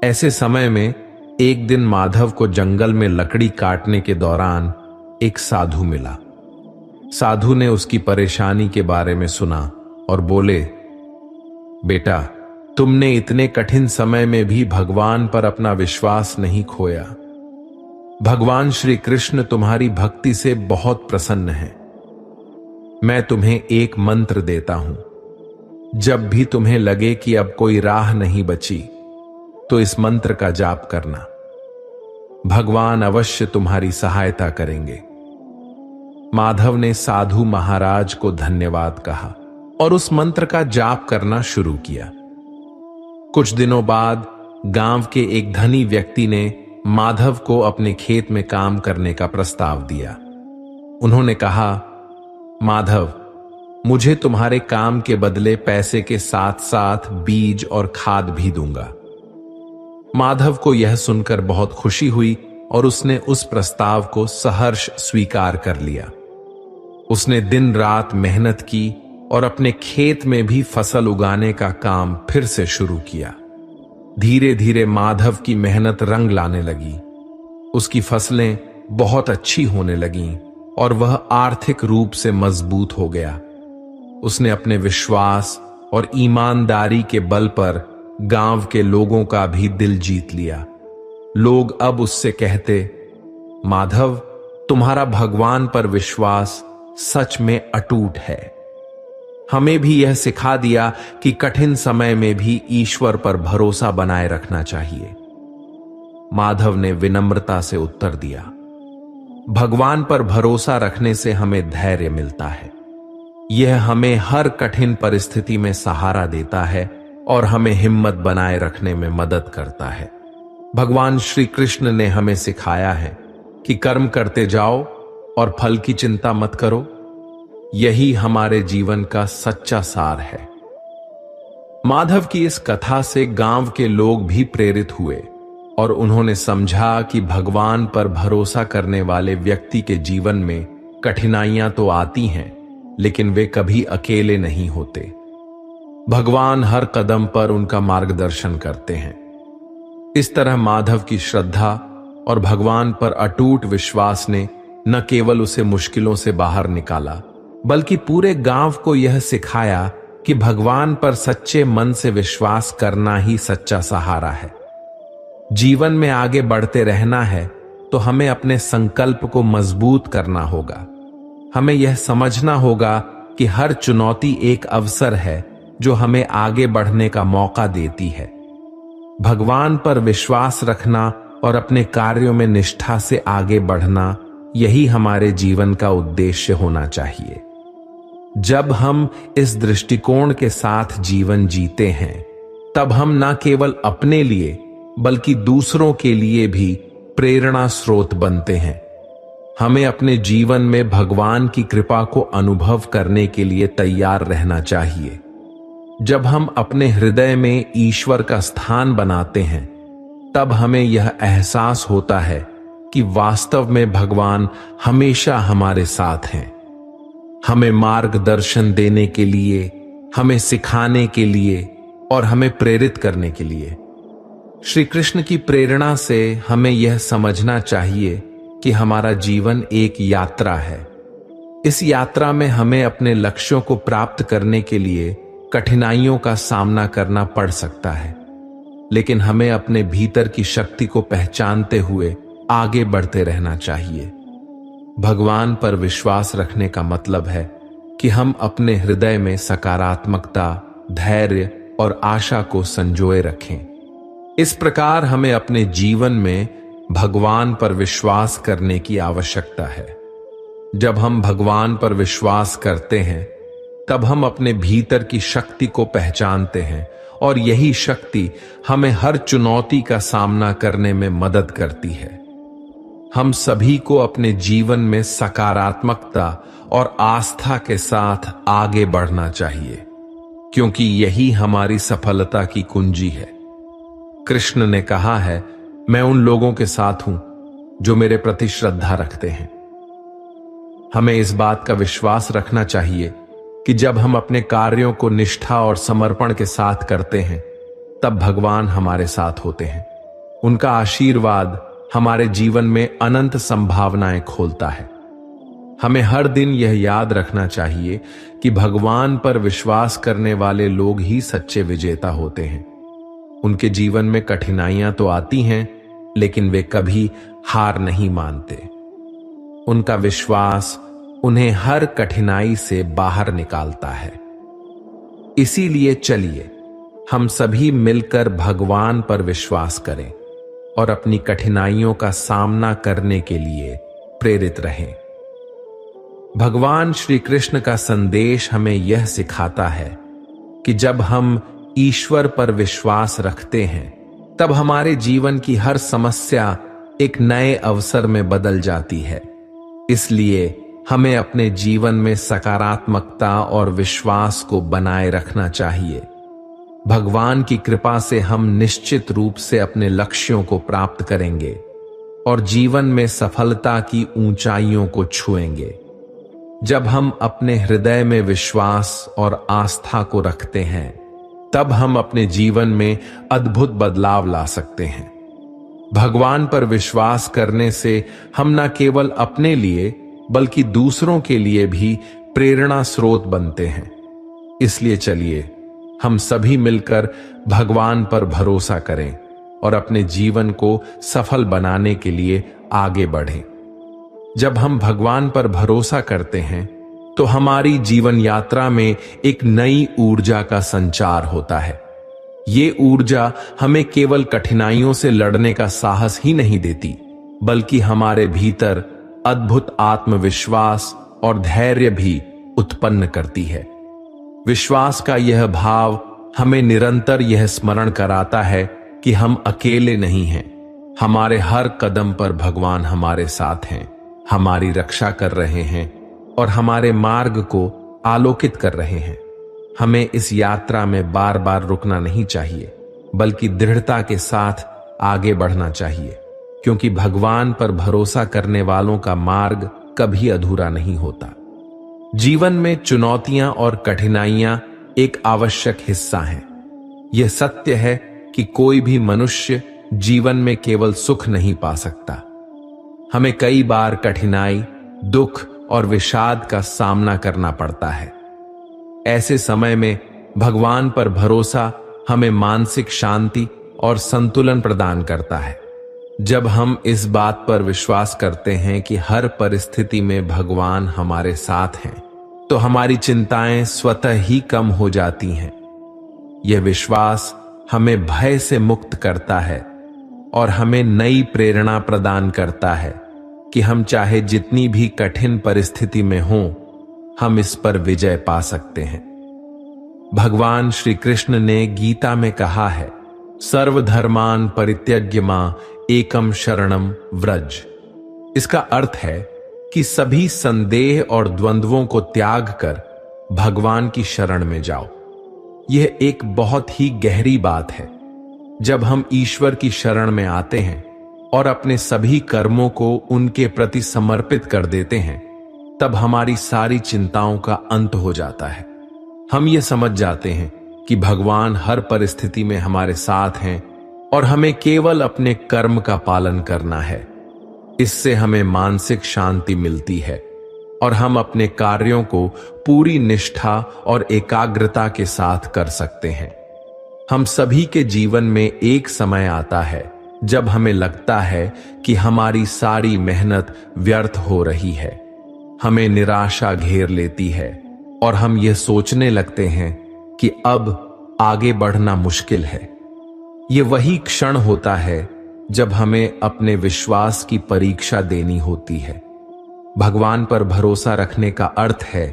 ऐसे समय में एक दिन माधव को जंगल में लकड़ी काटने के दौरान एक साधु मिला। साधु ने उसकी परेशानी के बारे में सुना और बोले, बेटा, तुमने इतने कठिन समय में भी भगवान पर अपना विश्वास नहीं खोया। भगवान श्री कृष्ण तुम्हारी भक्ति से बहुत प्रसन्न है। मैं तुम्हें एक मंत्र देता हूं। जब भी तुम्हें लगे कि अब कोई राह नहीं बची, तो इस मंत्र का जाप करना। भगवान अवश्य तुम्हारी सहायता करेंगे। माधव ने साधु महाराज को धन्यवाद कहा और उस मंत्र का जाप करना शुरू किया। कुछ दिनों बाद गांव के एक धनी व्यक्ति ने माधव को अपने खेत में काम करने का प्रस्ताव दिया। उन्होंने कहा, माधव, मुझे तुम्हारे काम के बदले पैसे के साथ साथ बीज और खाद भी दूंगा। माधव को यह सुनकर बहुत खुशी हुई और उसने उस प्रस्ताव को सहर्ष स्वीकार कर लिया। उसने दिन रात मेहनत की और अपने खेत में भी फसल उगाने का काम फिर से शुरू किया। धीरे धीरे माधव की मेहनत रंग लाने लगी। उसकी फसलें बहुत अच्छी होने लगीं और वह आर्थिक रूप से मजबूत हो गया। उसने अपने विश्वास और ईमानदारी के बल पर गांव के लोगों का भी दिल जीत लिया। लोग अब उससे कहते, माधव, तुम्हारा भगवान पर विश्वास सच में अटूट है। हमें भी यह सिखा दिया कि कठिन समय में भी ईश्वर पर भरोसा बनाए रखना चाहिए। माधव ने विनम्रता से उत्तर दिया, भगवान पर भरोसा रखने से हमें धैर्य मिलता है। यह हमें हर कठिन परिस्थिति में सहारा देता है और हमें हिम्मत बनाए रखने में मदद करता है। भगवान श्री कृष्ण ने हमें सिखाया है कि कर्म करते जाओ और फल की चिंता मत करो। यही हमारे जीवन का सच्चा सार है। माधव की इस कथा से गांव के लोग भी प्रेरित हुए और उन्होंने समझा कि भगवान पर भरोसा करने वाले व्यक्ति के जीवन में कठिनाइयां तो आती हैं, लेकिन वे कभी अकेले नहीं होते। भगवान हर कदम पर उनका मार्गदर्शन करते हैं। इस तरह माधव की श्रद्धा और भगवान पर अटूट विश्वास ने न केवल उसे मुश्किलों से बाहर निकाला, बल्कि पूरे गांव को यह सिखाया कि भगवान पर सच्चे मन से विश्वास करना ही सच्चा सहारा है। जीवन में आगे बढ़ते रहना है तो हमें अपने संकल्प को मजबूत करना होगा। हमें यह समझना होगा कि हर चुनौती एक अवसर है जो हमें आगे बढ़ने का मौका देती है। भगवान पर विश्वास रखना और अपने कार्यों में निष्ठा से आगे बढ़ना, यही हमारे जीवन का उद्देश्य होना चाहिए। जब हम इस दृष्टिकोण के साथ जीवन जीते हैं, तब हम न केवल अपने लिए बल्कि दूसरों के लिए भी प्रेरणा स्रोत बनते हैं। हमें अपने जीवन में भगवान की कृपा को अनुभव करने के लिए तैयार रहना चाहिए। जब हम अपने हृदय में ईश्वर का स्थान बनाते हैं, तब हमें यह एहसास होता है कि वास्तव में भगवान हमेशा हमारे साथ हैं। हमें मार्गदर्शन देने के लिए, हमें सिखाने के लिए और हमें प्रेरित करने के लिए। श्री कृष्ण की प्रेरणा से हमें यह समझना चाहिए कि हमारा जीवन एक यात्रा है। इस यात्रा में हमें अपने लक्ष्यों को प्राप्त करने के लिए कठिनाइयों का सामना करना पड़ सकता है, लेकिन हमें अपने भीतर की शक्ति को पहचानते हुए आगे बढ़ते रहना चाहिए। भगवान पर विश्वास रखने का मतलब है कि हम अपने हृदय में सकारात्मकता, धैर्य और आशा को संजोए रखें। इस प्रकार हमें अपने जीवन में भगवान पर विश्वास करने की आवश्यकता है। जब हम भगवान पर विश्वास करते हैं, तब हम अपने भीतर की शक्ति को पहचानते हैं और यही शक्ति हमें हर चुनौती का सामना करने में मदद करती है। हम सभी को अपने जीवन में सकारात्मकता और आस्था के साथ आगे बढ़ना चाहिए, क्योंकि यही हमारी सफलता की कुंजी है। कृष्ण ने कहा है, मैं उन लोगों के साथ हूं जो मेरे प्रति श्रद्धा रखते हैं। हमें इस बात का विश्वास रखना चाहिए कि जब हम अपने कार्यों को निष्ठा और समर्पण के साथ करते हैं, तब भगवान हमारे साथ होते हैं। उनका आशीर्वाद हमारे जीवन में अनंत संभावनाएं खोलता है। हमें हर दिन यह याद रखना चाहिए कि भगवान पर विश्वास करने वाले लोग ही सच्चे विजेता होते हैं। उनके जीवन में कठिनाइयां तो आती हैं, लेकिन वे कभी हार नहीं मानते। उनका विश्वास उन्हें हर कठिनाई से बाहर निकालता है। इसीलिए चलिए हम सभी मिलकर भगवान पर विश्वास करें और अपनी कठिनाइयों का सामना करने के लिए प्रेरित रहें। भगवान श्री कृष्ण का संदेश हमें यह सिखाता है कि जब हम ईश्वर पर विश्वास रखते हैं तब हमारे जीवन की हर समस्या एक नए अवसर में बदल जाती है। इसलिए हमें अपने जीवन में सकारात्मकता और विश्वास को बनाए रखना चाहिए। भगवान की कृपा से हम निश्चित रूप से अपने लक्ष्यों को प्राप्त करेंगे और जीवन में सफलता की ऊंचाइयों को छुएंगे। जब हम अपने हृदय में विश्वास और आस्था को रखते हैं तब हम अपने जीवन में अद्भुत बदलाव ला सकते हैं। भगवान पर विश्वास करने से हम न केवल अपने लिए बल्कि दूसरों के लिए भी प्रेरणा स्रोत बनते हैं। इसलिए चलिए हम सभी मिलकर भगवान पर भरोसा करें और अपने जीवन को सफल बनाने के लिए आगे बढ़ें। जब हम भगवान पर भरोसा करते हैं तो हमारी जीवन यात्रा में एक नई ऊर्जा का संचार होता है। ये ऊर्जा हमें केवल कठिनाइयों से लड़ने का साहस ही नहीं देती, बल्कि हमारे भीतर अद्भुत आत्मविश्वास और धैर्य भी उत्पन्न करती है। विश्वास का यह भाव हमें निरंतर यह स्मरण कराता है कि हम अकेले नहीं हैं। हमारे हर कदम पर भगवान हमारे साथ हैं, हमारी रक्षा कर रहे हैं और हमारे मार्ग को आलोकित कर रहे हैं। हमें इस यात्रा में बार बार रुकना नहीं चाहिए, बल्कि दृढ़ता के साथ आगे बढ़ना चाहिए, क्योंकि भगवान पर भरोसा करने वालों का मार्ग कभी अधूरा नहीं होता। जीवन में चुनौतियां और कठिनाइयां एक आवश्यक हिस्सा हैं। यह सत्य है कि कोई भी मनुष्य जीवन में केवल सुख नहीं पा सकता। हमें कई बार कठिनाई, दुख और विषाद का सामना करना पड़ता है। ऐसे समय में भगवान पर भरोसा हमें मानसिक शांति और संतुलन प्रदान करता है। जब हम इस बात पर विश्वास करते हैं कि हर परिस्थिति में भगवान हमारे साथ हैं, तो हमारी चिंताएं स्वतः ही कम हो जाती हैं। यह विश्वास हमें भय से मुक्त करता है और हमें नई प्रेरणा प्रदान करता है कि हम चाहे जितनी भी कठिन परिस्थिति में हों, हम इस पर विजय पा सकते हैं। भगवान श्री कृष्ण ने गीता में कहा है, सर्वधर्मान परित्यज्य मां एकम शरणम व्रज। इसका अर्थ है कि सभी संदेह और द्वंद्वों को त्याग कर भगवान की शरण में जाओ। यह एक बहुत ही गहरी बात है। जब हम ईश्वर की शरण में आते हैं और अपने सभी कर्मों को उनके प्रति समर्पित कर देते हैं, तब हमारी सारी चिंताओं का अंत हो जाता है। हम ये समझ जाते हैं कि भगवान हर परिस्थिति में हमारे साथ हैं और हमें केवल अपने कर्म का पालन करना है। इससे हमें मानसिक शांति मिलती है और हम अपने कार्यों को पूरी निष्ठा और एकाग्रता के साथ कर सकते हैं। हम सभी के जीवन में एक समय आता है जब हमें लगता है कि हमारी सारी मेहनत व्यर्थ हो रही है। हमें निराशा घेर लेती है और हम यह सोचने लगते हैं कि अब आगे बढ़ना मुश्किल है। यह वही क्षण होता है जब हमें अपने विश्वास की परीक्षा देनी होती है। भगवान पर भरोसा रखने का अर्थ है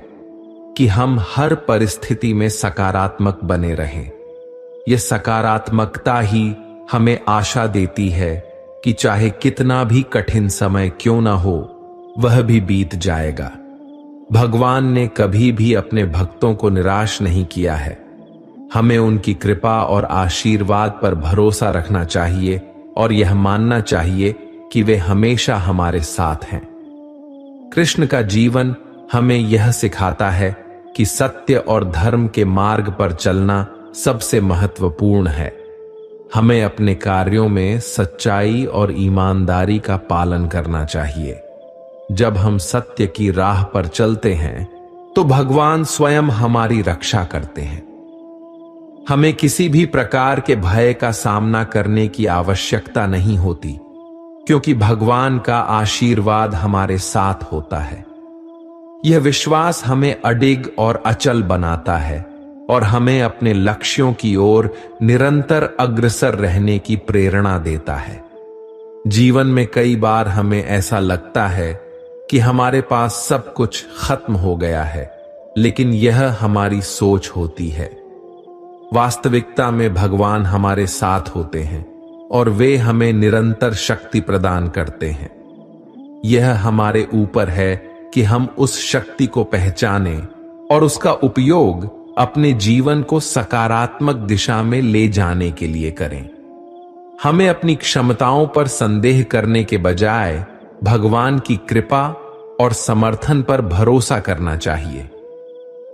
कि हम हर परिस्थिति में सकारात्मक बने रहें। यह सकारात्मकता ही हमें आशा देती है कि चाहे कितना भी कठिन समय क्यों ना हो, वह भी बीत जाएगा। भगवान ने कभी भी अपने भक्तों को निराश नहीं किया है। हमें उनकी कृपा और आशीर्वाद पर भरोसा रखना चाहिए और यह मानना चाहिए कि वे हमेशा हमारे साथ हैं। कृष्ण का जीवन हमें यह सिखाता है कि सत्य और धर्म के मार्ग पर चलना सबसे महत्वपूर्ण है। हमें अपने कार्यों में सच्चाई और ईमानदारी का पालन करना चाहिए। जब हम सत्य की राह पर चलते हैं तो भगवान स्वयं हमारी रक्षा करते हैं। हमें किसी भी प्रकार के भय का सामना करने की आवश्यकता नहीं होती, क्योंकि भगवान का आशीर्वाद हमारे साथ होता है। यह विश्वास हमें अडिग और अचल बनाता है और हमें अपने लक्ष्यों की ओर निरंतर अग्रसर रहने की प्रेरणा देता है। जीवन में कई बार हमें ऐसा लगता है कि हमारे पास सब कुछ खत्म हो गया है, लेकिन यह हमारी सोच होती है। वास्तविकता में भगवान हमारे साथ होते हैं और वे हमें निरंतर शक्ति प्रदान करते हैं। यह हमारे ऊपर है कि हम उस शक्ति को पहचानें और उसका उपयोग अपने जीवन को सकारात्मक दिशा में ले जाने के लिए करें। हमें अपनी क्षमताओं पर संदेह करने के बजाय भगवान की कृपा और समर्थन पर भरोसा करना चाहिए।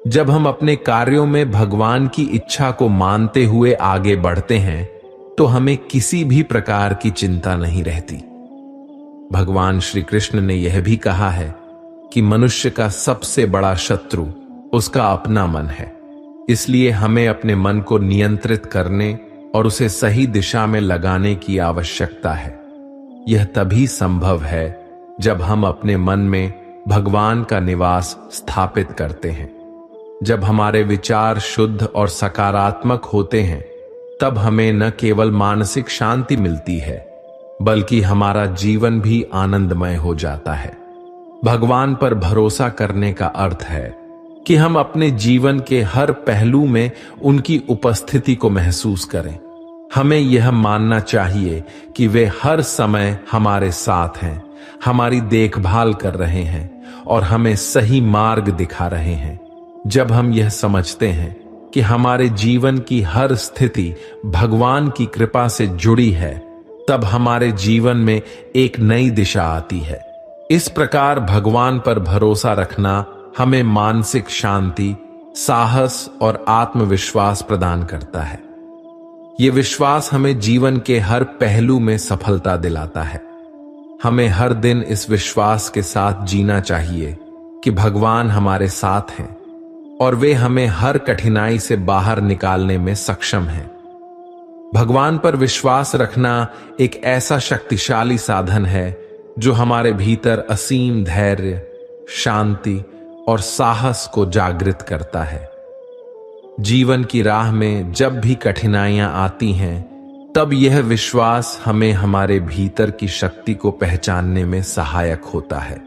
जब हम अपने कार्यों में भगवान की इच्छा को मानते हुए आगे बढ़ते हैं तो हमें किसी भी प्रकार की चिंता नहीं रहती। भगवान श्री कृष्ण ने यह भी कहा है कि मनुष्य का सबसे बड़ा शत्रु उसका अपना मन है। इसलिए हमें अपने मन को नियंत्रित करने और उसे सही दिशा में लगाने की आवश्यकता है। यह तभी संभव है जब हम अपने मन में भगवान का निवास स्थापित करते हैं। जब हमारे विचार शुद्ध और सकारात्मक होते हैं, तब हमें न केवल मानसिक शांति मिलती है, बल्कि हमारा जीवन भी आनंदमय हो जाता है। भगवान पर भरोसा करने का अर्थ है कि हम अपने जीवन के हर पहलू में उनकी उपस्थिति को महसूस करें। हमें यह मानना चाहिए कि वे हर समय हमारे साथ हैं, हमारी देखभाल कर रहे हैं और हमें सही मार्ग दिखा रहे हैं। जब हम यह समझते हैं कि हमारे जीवन की हर स्थिति भगवान की कृपा से जुड़ी है, तब हमारे जीवन में एक नई दिशा आती है। इस प्रकार भगवान पर भरोसा रखना हमें मानसिक शांति, साहस और आत्मविश्वास प्रदान करता है। यह विश्वास हमें जीवन के हर पहलू में सफलता दिलाता है। हमें हर दिन इस विश्वास के साथ जीना चाहिए कि भगवान हमारे साथ हैं और वे हमें हर कठिनाई से बाहर निकालने में सक्षम हैं। भगवान पर विश्वास रखना एक ऐसा शक्तिशाली साधन है जो हमारे भीतर असीम धैर्य, शांति और साहस को जागृत करता है। जीवन की राह में जब भी कठिनाइयां आती हैं, तब यह विश्वास हमें हमारे भीतर की शक्ति को पहचानने में सहायक होता है।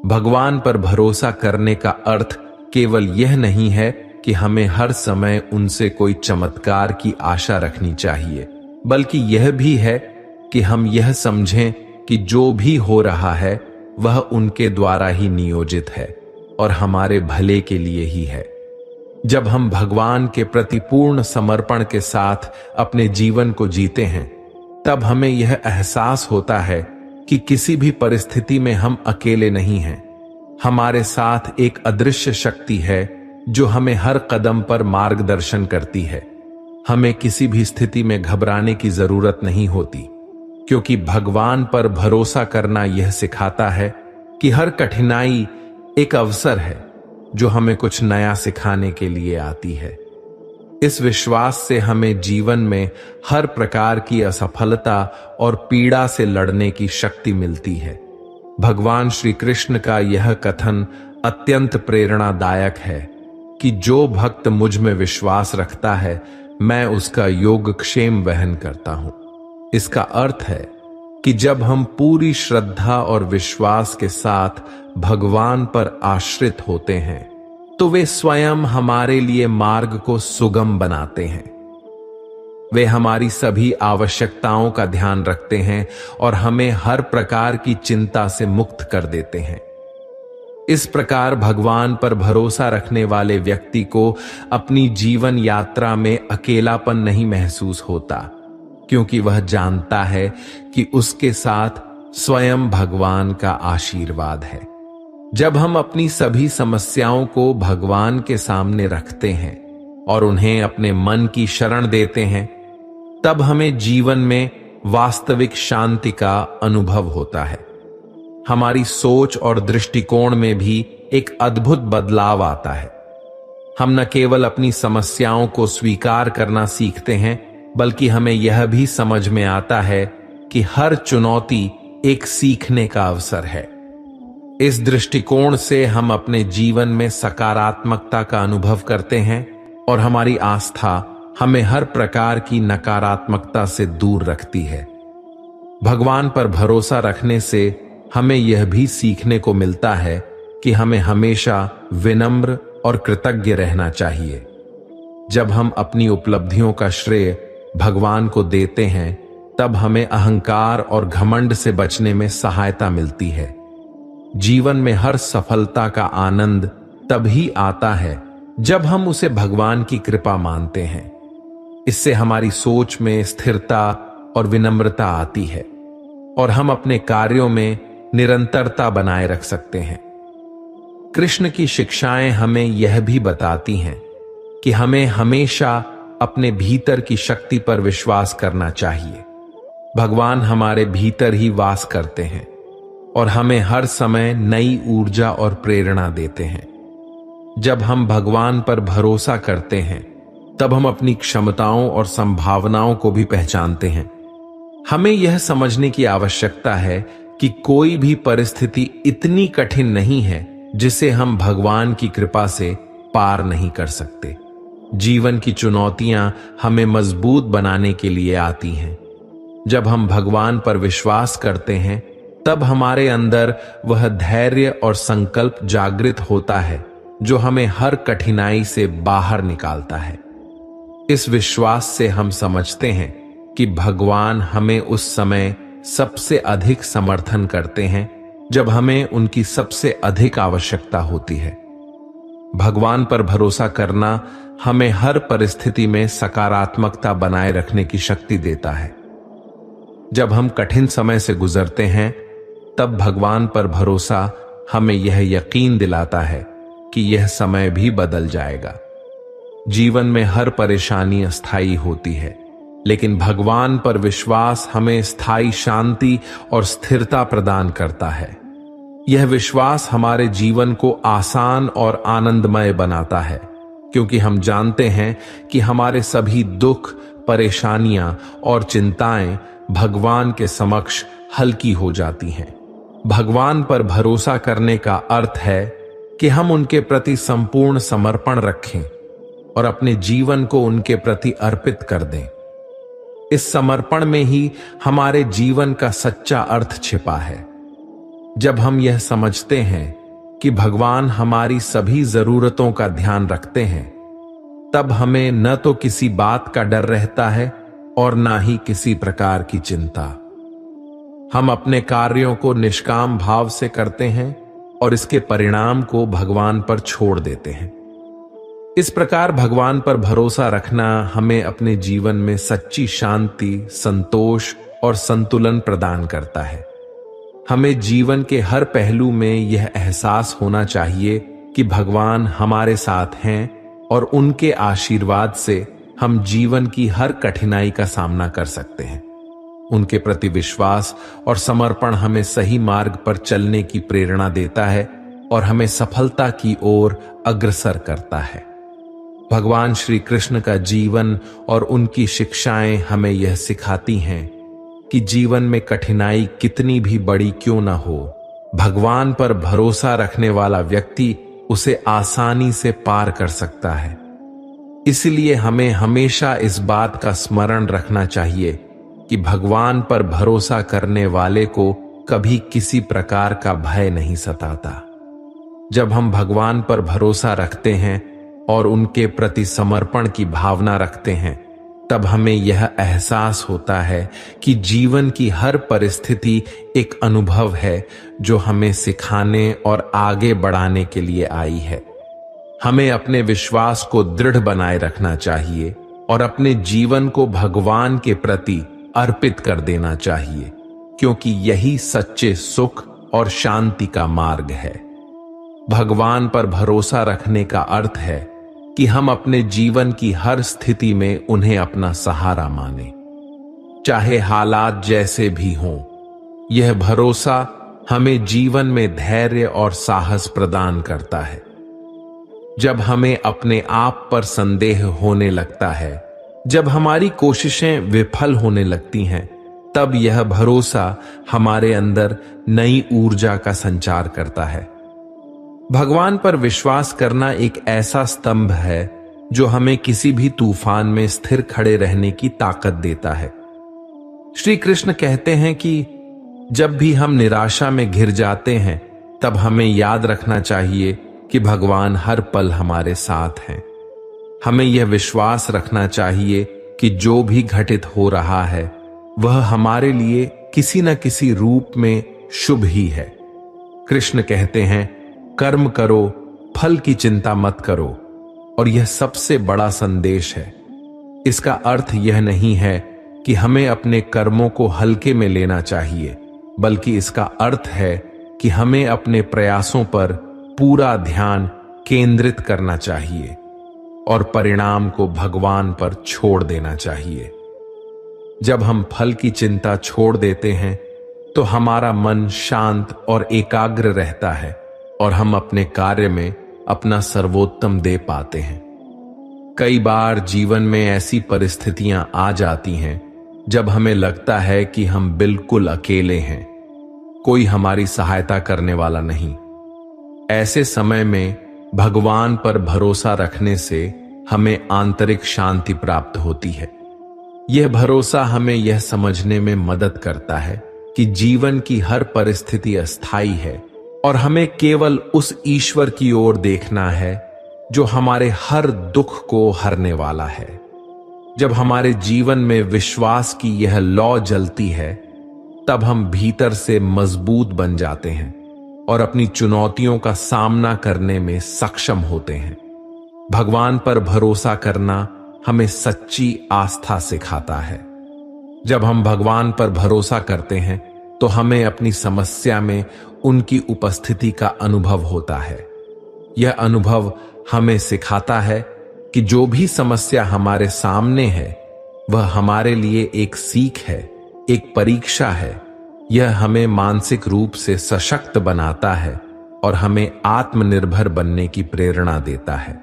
भगवान पर भरोसा करने का अर्थ केवल यह नहीं है कि हमें हर समय उनसे कोई चमत्कार की आशा रखनी चाहिए, बल्कि यह भी है कि हम यह समझें कि जो भी हो रहा है वह उनके द्वारा ही नियोजित है और हमारे भले के लिए ही है। जब हम भगवान के प्रति पूर्ण समर्पण के साथ अपने जीवन को जीते हैं, तब हमें यह एहसास होता है कि किसी भी परिस्थिति में हम अकेले नहीं हैं। हमारे साथ एक अदृश्य शक्ति है जो हमें हर कदम पर मार्गदर्शन करती है। हमें किसी भी स्थिति में घबराने की जरूरत नहीं होती, क्योंकि भगवान पर भरोसा करना यह सिखाता है कि हर कठिनाई एक अवसर है जो हमें कुछ नया सिखाने के लिए आती है। इस विश्वास से हमें जीवन में हर प्रकार की असफलता और पीड़ा से लड़ने की शक्ति मिलती है। भगवान श्री कृष्ण का यह कथन अत्यंत प्रेरणादायक है कि जो भक्त मुझ में विश्वास रखता है, मैं उसका योगक्षेम वहन करता हूं। इसका अर्थ है कि जब हम पूरी श्रद्धा और विश्वास के साथ भगवान पर आश्रित होते हैं, तो वे स्वयं हमारे लिए मार्ग को सुगम बनाते हैं। वे हमारी सभी आवश्यकताओं का ध्यान रखते हैं और हमें हर प्रकार की चिंता से मुक्त कर देते हैं। इस प्रकार भगवान पर भरोसा रखने वाले व्यक्ति को अपनी जीवन यात्रा में अकेलापन नहीं महसूस होता, क्योंकि वह जानता है कि उसके साथ स्वयं भगवान का आशीर्वाद है। जब हम अपनी सभी समस्याओं को भगवान के सामने रखते हैं और उन्हें अपने मन की शरण देते हैं, तब हमें जीवन में वास्तविक शांति का अनुभव होता है। हमारी सोच और दृष्टिकोण में भी एक अद्भुत बदलाव आता है। हम न केवल अपनी समस्याओं को स्वीकार करना सीखते हैं, बल्कि हमें यह भी समझ में आता है कि हर चुनौती एक सीखने का अवसर है। इस दृष्टिकोण से हम अपने जीवन में सकारात्मकता का अनुभव करते हैं और हमारी आस्था हमें हर प्रकार की नकारात्मकता से दूर रखती है। भगवान पर भरोसा रखने से हमें यह भी सीखने को मिलता है कि हमें हमेशा विनम्र और कृतज्ञ रहना चाहिए। जब हम अपनी उपलब्धियों का श्रेय भगवान को देते हैं, तब हमें अहंकार और घमंड से बचने में सहायता मिलती है। जीवन में हर सफलता का आनंद तभी आता है जब हम उसे भगवान की कृपा मानते हैं। इससे हमारी सोच में स्थिरता और विनम्रता आती है और हम अपने कार्यों में निरंतरता बनाए रख सकते हैं। कृष्ण की शिक्षाएं हमें यह भी बताती हैं कि हमें हमेशा अपने भीतर की शक्ति पर विश्वास करना चाहिए। भगवान हमारे भीतर ही वास करते हैं और हमें हर समय नई ऊर्जा और प्रेरणा देते हैं। जब हम भगवान पर भरोसा करते हैं, तब हम अपनी क्षमताओं और संभावनाओं को भी पहचानते हैं। हमें यह समझने की आवश्यकता है कि कोई भी परिस्थिति इतनी कठिन नहीं है जिसे हम भगवान की कृपा से पार नहीं कर सकते। जीवन की चुनौतियां हमें मजबूत बनाने के लिए आती हैं। जब हम भगवान पर विश्वास करते हैं, तब हमारे अंदर वह धैर्य और संकल्प जागृत होता है जो हमें हर कठिनाई से बाहर निकालता है। इस विश्वास से हम समझते हैं कि भगवान हमें उस समय सबसे अधिक समर्थन करते हैं जब हमें उनकी सबसे अधिक आवश्यकता होती है। भगवान पर भरोसा करना हमें हर परिस्थिति में सकारात्मकता बनाए रखने की शक्ति देता है। जब हम कठिन समय से गुजरते हैं, तब भगवान पर भरोसा हमें यह यकीन दिलाता है कि यह समय भी बदल जाएगा। जीवन में हर परेशानी अस्थायी होती है, लेकिन भगवान पर विश्वास हमें स्थायी शांति और स्थिरता प्रदान करता है। यह विश्वास हमारे जीवन को आसान और आनंदमय बनाता है, क्योंकि हम जानते हैं कि हमारे सभी दुख, परेशानियां और चिंताएं भगवान के समक्ष हल्की हो जाती हैं। भगवान पर भरोसा करने का अर्थ है कि हम उनके प्रति संपूर्ण समर्पण रखें और अपने जीवन को उनके प्रति अर्पित कर दें। इस समर्पण में ही हमारे जीवन का सच्चा अर्थ छिपा है। जब हम यह समझते हैं कि भगवान हमारी सभी जरूरतों का ध्यान रखते हैं, तब हमें न तो किसी बात का डर रहता है और ना ही किसी प्रकार की चिंता। हम अपने कार्यों को निष्काम भाव से करते हैं और इसके परिणाम को भगवान पर छोड़ देते हैं। इस प्रकार भगवान पर भरोसा रखना हमें अपने जीवन में सच्ची शांति, संतोष और संतुलन प्रदान करता है। हमें जीवन के हर पहलू में यह एहसास होना चाहिए कि भगवान हमारे साथ हैं और उनके आशीर्वाद से हम जीवन की हर कठिनाई का सामना कर सकते हैं। उनके प्रति विश्वास और समर्पण हमें सही मार्ग पर चलने की प्रेरणा देता है और हमें सफलता की ओर अग्रसर करता है। भगवान श्री कृष्ण का जीवन और उनकी शिक्षाएं हमें यह सिखाती हैं कि जीवन में कठिनाई कितनी भी बड़ी क्यों न हो, भगवान पर भरोसा रखने वाला व्यक्ति उसे आसानी से पार कर सकता है। इसलिए हमें हमेशा इस बात का स्मरण रखना चाहिए कि भगवान पर भरोसा करने वाले को कभी किसी प्रकार का भय नहीं सताता। जब हम भगवान पर भरोसा रखते हैं और उनके प्रति समर्पण की भावना रखते हैं, तब हमें यह एहसास होता है कि जीवन की हर परिस्थिति एक अनुभव है जो हमें सिखाने और आगे बढ़ाने के लिए आई है। हमें अपने विश्वास को दृढ़ बनाए रखना चाहिए और अपने जीवन को भगवान के प्रति अर्पित कर देना चाहिए, क्योंकि यही सच्चे सुख और शांति का मार्ग है। भगवान पर भरोसा रखने का अर्थ है कि हम अपने जीवन की हर स्थिति में उन्हें अपना सहारा माने, चाहे हालात जैसे भी हों। यह भरोसा हमें जीवन में धैर्य और साहस प्रदान करता है। जब हमें अपने आप पर संदेह होने लगता है, जब हमारी कोशिशें विफल होने लगती हैं, तब यह भरोसा हमारे अंदर नई ऊर्जा का संचार करता है। भगवान पर विश्वास करना एक ऐसा स्तंभ है जो हमें किसी भी तूफान में स्थिर खड़े रहने की ताकत देता है। श्री कृष्ण कहते हैं कि जब भी हम निराशा में घिर जाते हैं, तब हमें याद रखना चाहिए कि भगवान हर पल हमारे साथ हैं। हमें यह विश्वास रखना चाहिए कि जो भी घटित हो रहा है वह हमारे लिए किसी न किसी रूप में शुभ ही है। कृष्ण कहते हैं, कर्म करो, फल की चिंता मत करो, और यह सबसे बड़ा संदेश है। इसका अर्थ यह नहीं है कि हमें अपने कर्मों को हल्के में लेना चाहिए, बल्कि इसका अर्थ है कि हमें अपने प्रयासों पर पूरा ध्यान केंद्रित करना चाहिए और परिणाम को भगवान पर छोड़ देना चाहिए। जब हम फल की चिंता छोड़ देते हैं तो हमारा मन शांत और एकाग्र रहता है और हम अपने कार्य में अपना सर्वोत्तम दे पाते हैं। कई बार जीवन में ऐसी परिस्थितियां आ जाती हैं जब हमें लगता है कि हम बिल्कुल अकेले हैं, कोई हमारी सहायता करने वाला नहीं। ऐसे समय में भगवान पर भरोसा रखने से हमें आंतरिक शांति प्राप्त होती है। यह भरोसा हमें यह समझने में मदद करता है कि जीवन की हर परिस्थिति अस्थायी है और हमें केवल उस ईश्वर की ओर देखना है जो हमारे हर दुख को हरने वाला है। जब हमारे जीवन में विश्वास की यह लौ जलती है, तब हम भीतर से मजबूत बन जाते हैं और अपनी चुनौतियों का सामना करने में सक्षम होते हैं। भगवान पर भरोसा करना हमें सच्ची आस्था सिखाता है। जब हम भगवान पर भरोसा करते हैं तो हमें अपनी समस्या में उनकी उपस्थिति का अनुभव होता है। यह अनुभव हमें सिखाता है कि जो भी समस्या हमारे सामने है वह हमारे लिए एक सीख है, एक परीक्षा है। यह हमें मानसिक रूप से सशक्त बनाता है और हमें आत्मनिर्भर बनने की प्रेरणा देता है।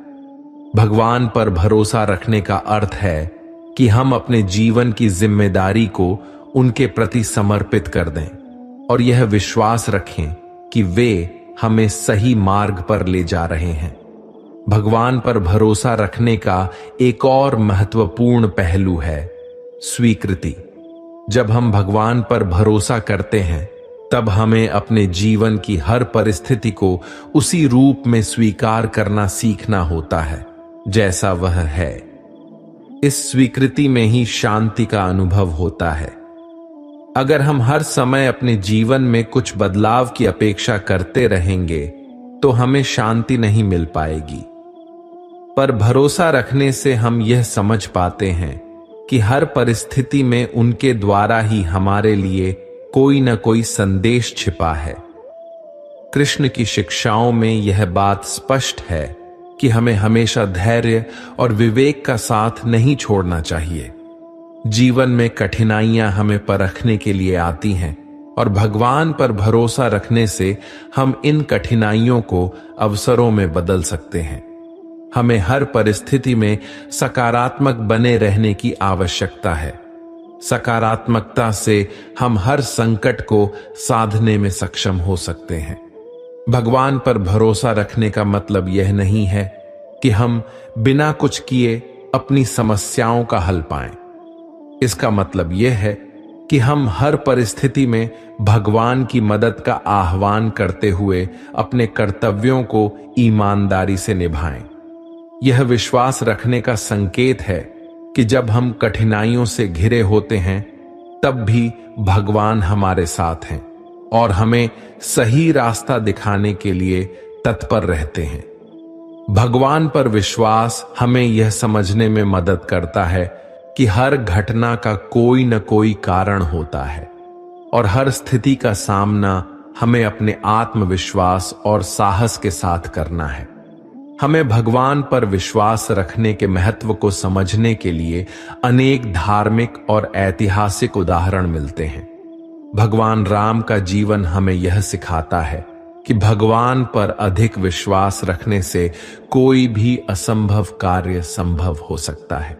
भगवान पर भरोसा रखने का अर्थ है कि हम अपने जीवन की जिम्मेदारी को उनके प्रति समर्पित कर दें और यह विश्वास रखें कि वे हमें सही मार्ग पर ले जा रहे हैं। भगवान पर भरोसा रखने का एक और महत्वपूर्ण पहलू है स्वीकृति। जब हम भगवान पर भरोसा करते हैं तब हमें अपने जीवन की हर परिस्थिति को उसी रूप में स्वीकार करना सीखना होता है जैसा वह है। इस स्वीकृति में ही शांति का अनुभव होता है। अगर हम हर समय अपने जीवन में कुछ बदलाव की अपेक्षा करते रहेंगे तो हमें शांति नहीं मिल पाएगी। पर भरोसा रखने से हम यह समझ पाते हैं कि हर परिस्थिति में उनके द्वारा ही हमारे लिए कोई न कोई संदेश छिपा है। कृष्ण की शिक्षाओं में यह बात स्पष्ट है कि हमें हमेशा धैर्य और विवेक का साथ नहीं छोड़ना चाहिए। जीवन में कठिनाइयां हमें परखने के लिए आती हैं और भगवान पर भरोसा रखने से हम इन कठिनाइयों को अवसरों में बदल सकते हैं। हमें हर परिस्थिति में सकारात्मक बने रहने की आवश्यकता है। सकारात्मकता से हम हर संकट को साधने में सक्षम हो सकते हैं। भगवान पर भरोसा रखने का मतलब यह नहीं है कि हम बिना कुछ किए अपनी समस्याओं का हल पाएं। इसका मतलब यह है कि हम हर परिस्थिति में भगवान की मदद का आह्वान करते हुए अपने कर्तव्यों को ईमानदारी से निभाएं। यह विश्वास रखने का संकेत है कि जब हम कठिनाइयों से घिरे होते हैं तब भी भगवान हमारे साथ हैं और हमें सही रास्ता दिखाने के लिए तत्पर रहते हैं। भगवान पर विश्वास हमें यह समझने में मदद करता है कि हर घटना का कोई न कोई कारण होता है और हर स्थिति का सामना हमें अपने आत्मविश्वास और साहस के साथ करना है। हमें भगवान पर विश्वास रखने के महत्व को समझने के लिए अनेक धार्मिक और ऐतिहासिक उदाहरण मिलते हैं। भगवान राम का जीवन हमें यह सिखाता है कि भगवान पर अधिक विश्वास रखने से कोई भी असंभव कार्य संभव हो सकता है।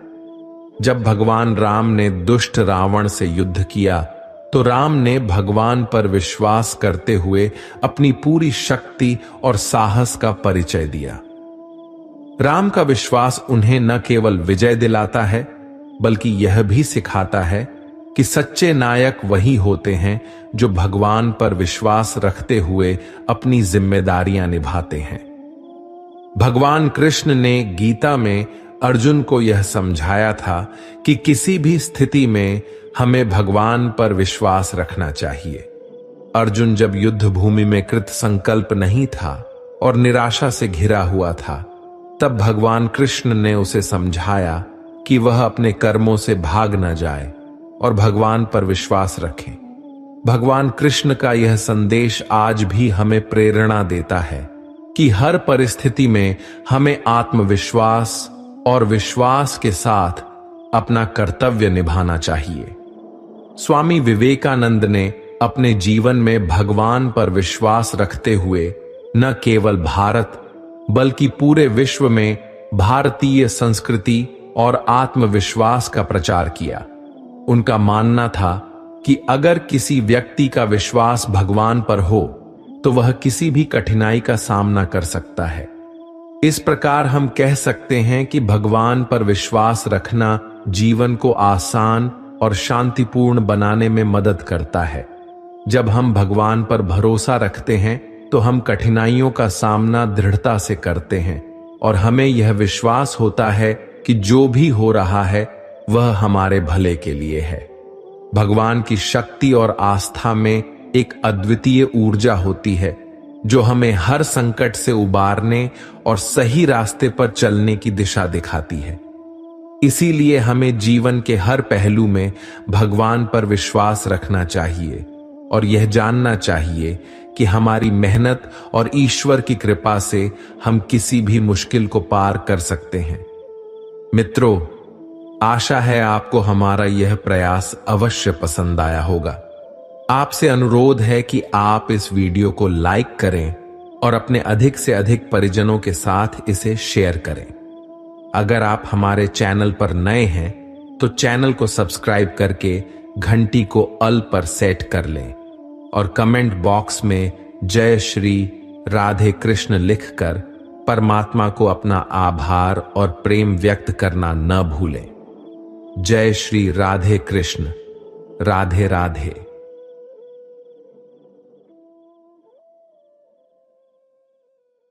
जब भगवान राम ने दुष्ट रावण से युद्ध किया तो राम ने भगवान पर विश्वास करते हुए अपनी पूरी शक्ति और साहस का परिचय दिया। राम का विश्वास उन्हें न केवल विजय दिलाता है, बल्कि यह भी सिखाता है कि सच्चे नायक वही होते हैं जो भगवान पर विश्वास रखते हुए अपनी जिम्मेदारियां निभाते हैं। भगवान कृष्ण ने गीता में अर्जुन को यह समझाया था कि किसी भी स्थिति में हमें भगवान पर विश्वास रखना चाहिए। अर्जुन जब युद्ध भूमि में कृत संकल्प नहीं था और निराशा से घिरा हुआ था, तब भगवान कृष्ण ने उसे समझाया कि वह अपने कर्मों से भाग न जाए और भगवान पर विश्वास रखे। भगवान कृष्ण का यह संदेश आज भी हमें प्रेरणा देता है कि हर परिस्थिति में हमें आत्मविश्वास और विश्वास के साथ अपना कर्तव्य निभाना चाहिए। स्वामी विवेकानंद ने अपने जीवन में भगवान पर विश्वास रखते हुए न केवल भारत बल्कि पूरे विश्व में भारतीय संस्कृति और आत्मविश्वास का प्रचार किया। उनका मानना था कि अगर किसी व्यक्ति का विश्वास भगवान पर हो तो वह किसी भी कठिनाई का सामना कर सकता है। इस प्रकार हम कह सकते हैं कि भगवान पर विश्वास रखना जीवन को आसान और शांतिपूर्ण बनाने में मदद करता है। जब हम भगवान पर भरोसा रखते हैं तो हम कठिनाइयों का सामना दृढ़ता से करते हैं और हमें यह विश्वास होता है कि जो भी हो रहा है वह हमारे भले के लिए है। भगवान की शक्ति और आस्था में एक अद्वितीय ऊर्जा होती है जो हमें हर संकट से उबारने और सही रास्ते पर चलने की दिशा दिखाती है। इसीलिए हमें जीवन के हर पहलू में भगवान पर विश्वास रखना चाहिए और यह जानना चाहिए कि हमारी मेहनत और ईश्वर की कृपा से हम किसी भी मुश्किल को पार कर सकते हैं। मित्रों, आशा है आपको हमारा यह प्रयास अवश्य पसंद आया होगा। आपसे अनुरोध है कि आप इस वीडियो को लाइक करें और अपने अधिक से अधिक परिजनों के साथ इसे शेयर करें। अगर आप हमारे चैनल पर नए हैं तो चैनल को सब्सक्राइब करके घंटी को ऑल पर सेट कर लें और कमेंट बॉक्स में जय श्री राधे कृष्ण लिखकर परमात्मा को अपना आभार और प्रेम व्यक्त करना न भूलें। जय श्री राधे कृष्ण। राधे राधे।